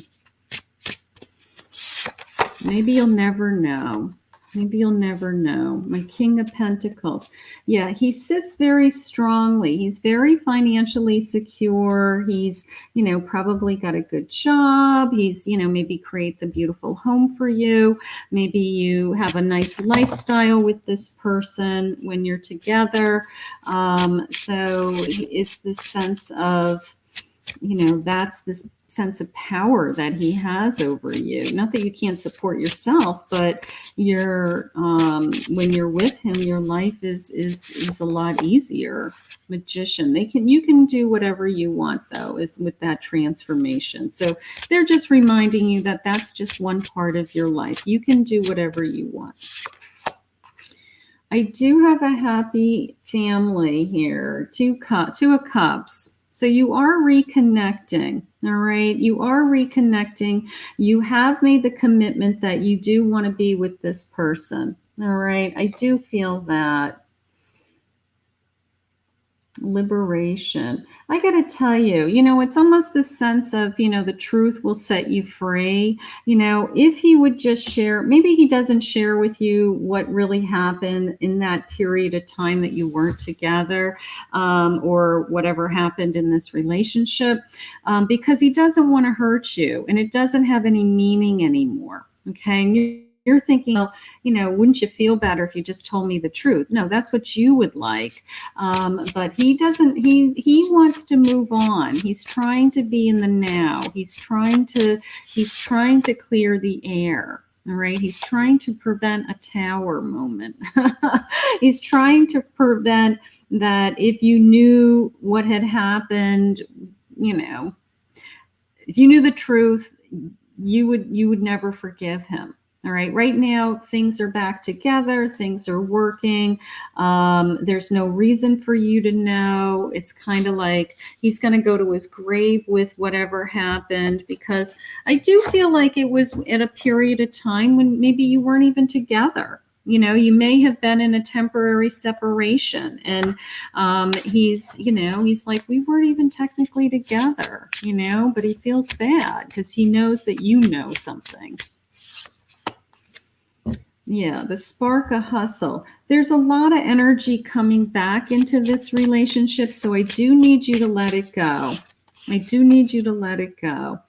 Maybe you'll never know. Maybe you'll never know. My King of Pentacles. Yeah, he sits very strongly. He's very financially secure. He's, probably got a good job. He's, maybe creates a beautiful home for you. Maybe you have a nice lifestyle with this person when you're together. So it's this sense of, that's this sense of power that he has over you. Not that you can't support yourself, but when you're with him, your life is a lot easier. Magician, you can do whatever you want, though, is with that transformation. So they're just reminding you that that's just one part of your life. You can do whatever you want. I do have a happy family here. Two of Cups. So you are reconnecting, all right? You are reconnecting. You have made the commitment that you do want to be with this person, all right? I do feel that. Liberation. I got to tell you, it's almost the sense of, the truth will set you free. If he would just share, maybe he doesn't share with you what really happened in that period of time that you weren't together, or whatever happened in this relationship, because he doesn't want to hurt you and it doesn't have any meaning anymore. Okay. And you're thinking, well, wouldn't you feel better if you just told me the truth? No, that's what you would like. But he doesn't, he wants to move on. He's trying to be in the now. He's trying to clear the air. All right. He's trying to prevent a tower moment. He's trying to prevent that if you knew what had happened, if you knew the truth, you would never forgive him. All right. Right now, things are back together. Things are working. There's no reason for you to know. It's kind of like he's going to go to his grave with whatever happened, because I do feel like it was at a period of time when maybe you weren't even together. You may have been in a temporary separation, and he's like, we weren't even technically together, but he feels bad because he knows that you know something. Yeah, the spark of hustle. There's a lot of energy coming back into this relationship, so I do need you to let it go. I do need you to let it go.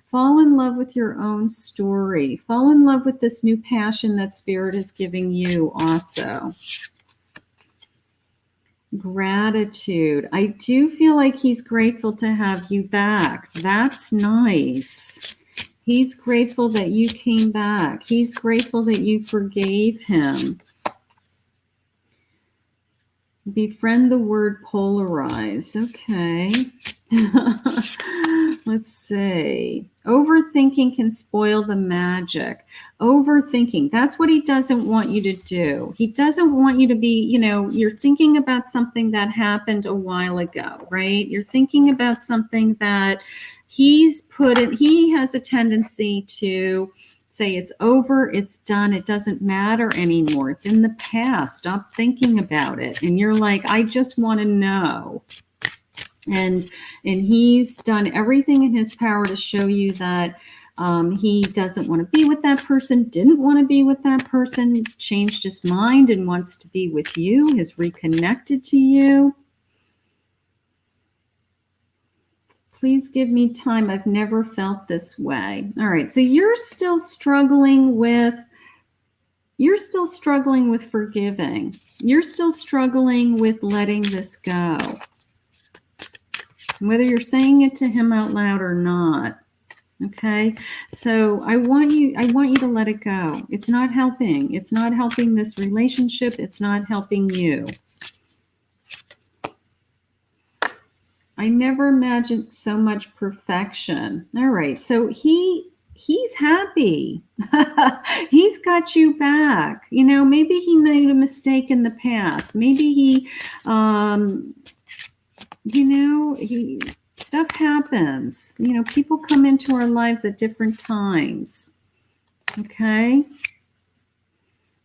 Fall in love with your own story. Fall in love with this new passion that Spirit is giving you also. Gratitude. I do feel like he's grateful to have you back. That's nice. He's grateful that you came back. He's grateful that you forgave him. Befriend the word polarize. Okay. Let's see. Overthinking can spoil the magic. Overthinking. That's what he doesn't want you to do. He doesn't want you to be, you're thinking about something that happened a while ago, right? You're thinking about something that he has a tendency to say it's over, it's done, it doesn't matter anymore. It's in the past. Stop thinking about it. And you're like, I just want to know. And he's done everything in his power to show you that he doesn't want to be with that person, didn't want to be with that person, changed his mind and wants to be with you, has reconnected to you. Please give me time. I've never felt this way. All right. So you're still struggling with forgiving. You're still struggling with letting this go. Whether you're saying it to him out loud or not. Okay. So I want you to let it go. It's not helping. It's not helping this relationship. It's not helping you. I never imagined so much perfection. All right. So he's happy. He's got you back. Maybe he made a mistake in the past. Maybe stuff happens. People come into our lives at different times. Okay.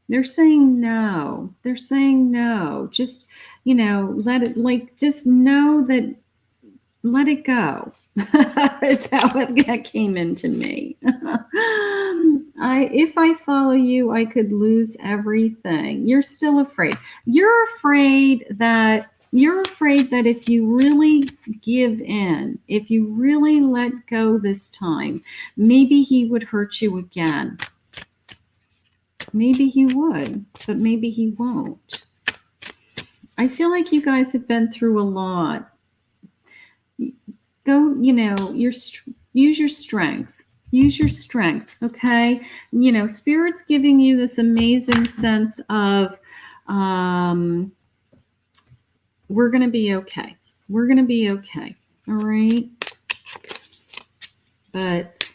They're saying no. They're saying no. Just, let it, just know that, let it go. Is how that came into me. If I follow you, I could lose everything. You're still afraid. You're afraid that if you really give in, if you really let go this time, maybe he would hurt you again. Maybe he would, but maybe he won't. I feel like you guys have been through a lot. Go, use your strength. Use your strength, okay? Spirit's giving you this amazing sense of, we're going to be okay. We're going to be okay. All right. But,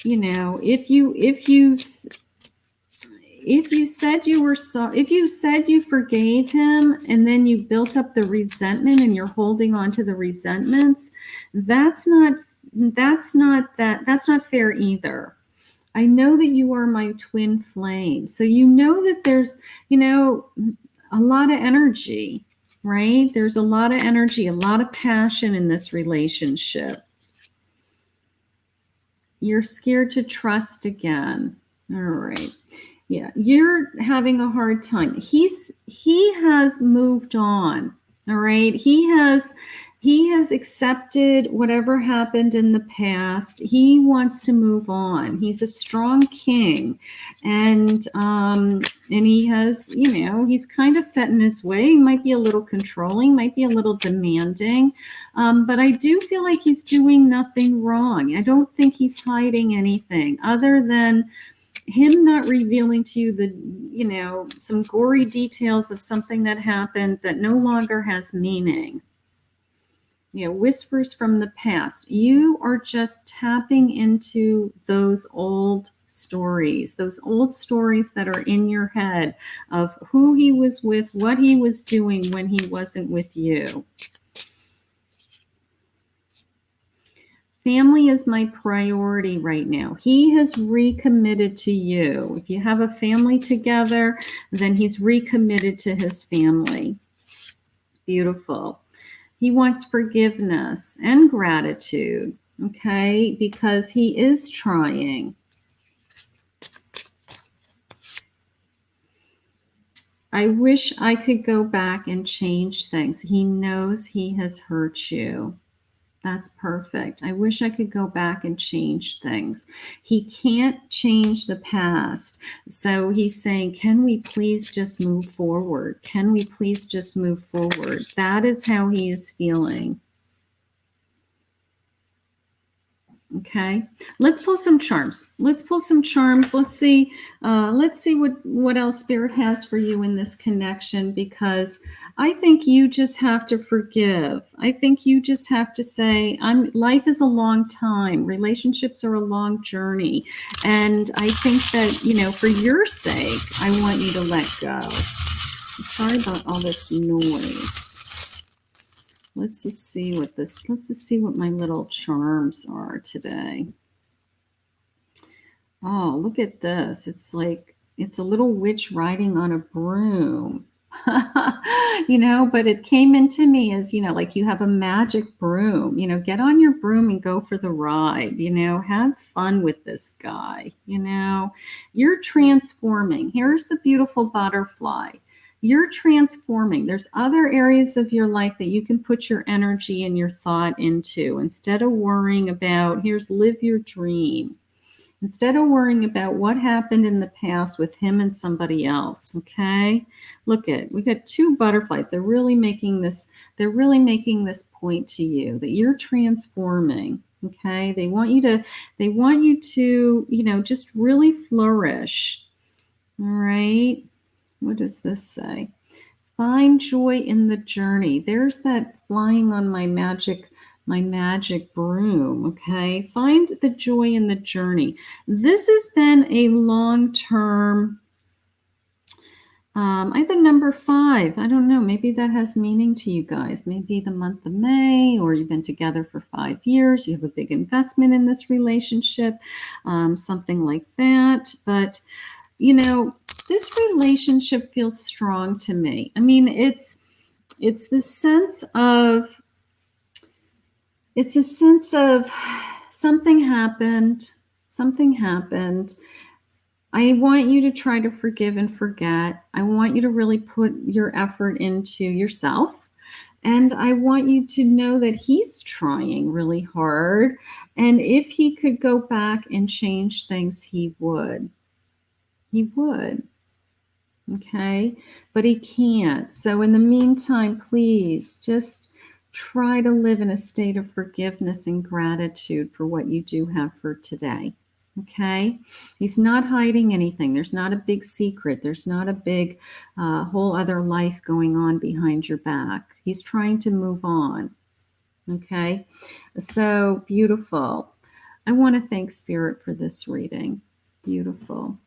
if you said if you said you forgave him and then you built up the resentment and you're holding on to the resentments, that's not fair either. I know that you are my twin flame. So that there's, a lot of energy, right? There's a lot of energy, a lot of passion in this relationship. You're scared to trust again. All right. Yeah, you're having a hard time. He has moved on. All right. He has accepted whatever happened in the past. He wants to move on. He's a strong king. And he has, he's kind of set in his way. He might be a little controlling, might be a little demanding. But I do feel like he's doing nothing wrong. I don't think he's hiding anything other than him not revealing to you some gory details of something that happened that no longer has meaning. Whispers from the past. You are just tapping into those old stories that are in your head of who he was with, what he was doing when he wasn't with you. Family is my priority right now. He has recommitted to you. If you have a family together, then he's recommitted to his family. Beautiful. He wants forgiveness and gratitude, okay? Because he is trying. I wish I could go back and change things. He knows he has hurt you. That's perfect. I wish I could go back and change things. He can't change the past. So he's saying, can we please just move forward? Can we please just move forward? That is how he is feeling. Okay, let's pull some charms. Let's see what else Spirit has for you in this connection, because I think you just have to forgive. I think you just have to say, life is a long time. Relationships are a long journey. And I think that, for your sake, I want you to let go. Sorry about all this noise. Let's just see what my little charms are today. Oh, look at this. It's a little witch riding on a broom. But it came into me as, like you have a magic broom, get on your broom and go for the ride, have fun with this guy, you're transforming. Here's the beautiful butterfly. You're transforming. There's other areas of your life that you can put your energy and your thought into instead of worrying about, live your dream. Instead of worrying about what happened in the past with him and somebody else, okay? We got two butterflies. They're really making this point to you that you're transforming, okay? They want you to, just really flourish. All right? What does this say? Find joy in the journey. There's that flying on my magic broom, okay? Find the joy in the journey. This has been a long-term, I have the number 5. I don't know, maybe that has meaning to you guys. Maybe the month of May, or you've been together for 5 years. You have a big investment in this relationship, something like that. But, this relationship feels strong to me. I mean, it's the sense of, something happened. I want you to try to forgive and forget. I want you to really put your effort into yourself. And I want you to know that he's trying really hard. And if he could go back and change things, he would. He would. Okay? But he can't. So in the meantime, please just Try to live in a state of forgiveness and gratitude for what you do have for today. Okay? He's not hiding anything. There's not a big secret. There's not a big whole other life going on behind your back. He's trying to move on. Okay? So beautiful. I want to thank Spirit for this reading. Beautiful.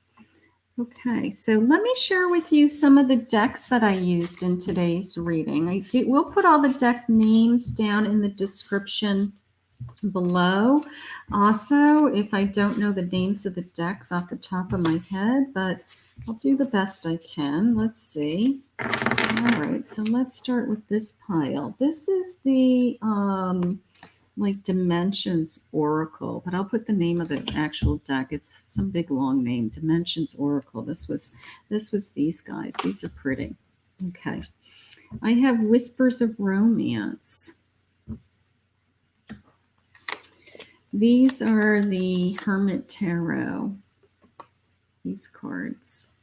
Okay, so let me share with you some of the decks that I used in today's reading. We'll put all the deck names down in the description below. Also, if I don't know the names of the decks off the top of my head, but I'll do the best I can. Let's see. All right, so let's start with this pile. This is the like Dimensions Oracle, but I'll put the name of the actual deck. It's some big long name, Dimensions Oracle. This was these guys. These are pretty. Okay. I have Whispers of Romance. These are the Hermit Tarot. These cards.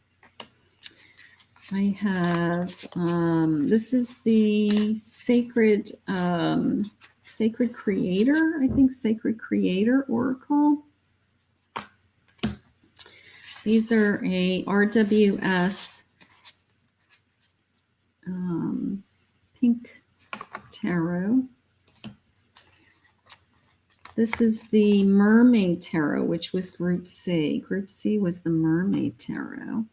I have this is the Sacred Creator, I think Sacred Creator Oracle. These are a RWS Pink Tarot. This is the Mermaid Tarot, which was Group C. Group C was the Mermaid Tarot.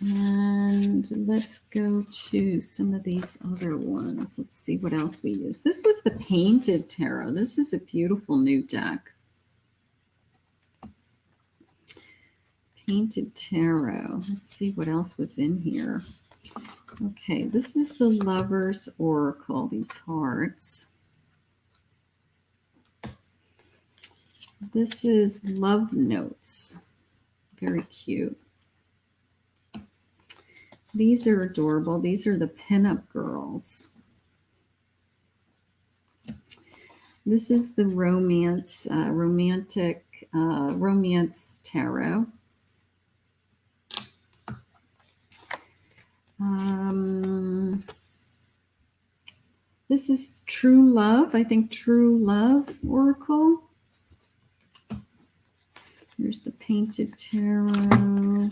And let's go to some of these other ones. Let's see what else we use. This was the Painted Tarot. This is a beautiful new deck. Painted Tarot. Let's see what else was in here. Okay, this is the Lover's Oracle, these hearts. This is Love Notes. Very cute. These are adorable. These are the Pinup Girls. This is the Romance Tarot. This is True Love. I think True Love Oracle. Here's the Painted Tarot.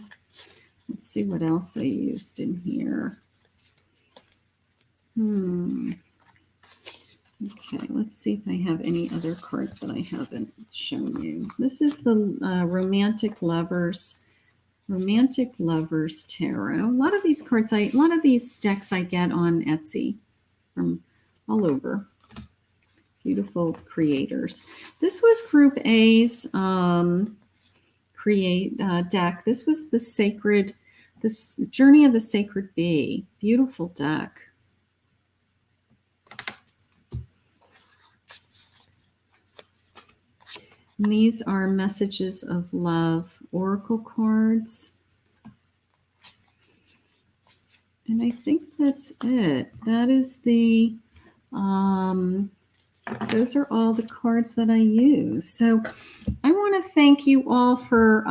Let's see what else I used in here. Okay, let's see if I have any other cards that I haven't shown you. This is the Romantic Lovers Tarot. A lot of these cards, a lot of these decks I get on Etsy from all over. Beautiful creators. This was Group A's deck. This was the Journey of the Sacred Bee. Beautiful deck. And these are Messages of Love Oracle cards. And I think that's it. That is the, those are all the cards that I use. So I want to thank you all for,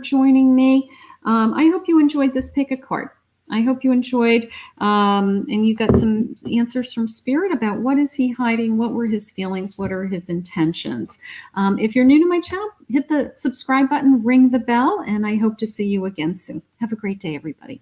joining me. I hope you enjoyed this pick a card. I hope you enjoyed, and you got some answers from Spirit about what is he hiding, what were his feelings, what are his intentions. If you're new to my channel, hit the subscribe button, ring the bell, and I hope to see you again soon. Have a great day, everybody.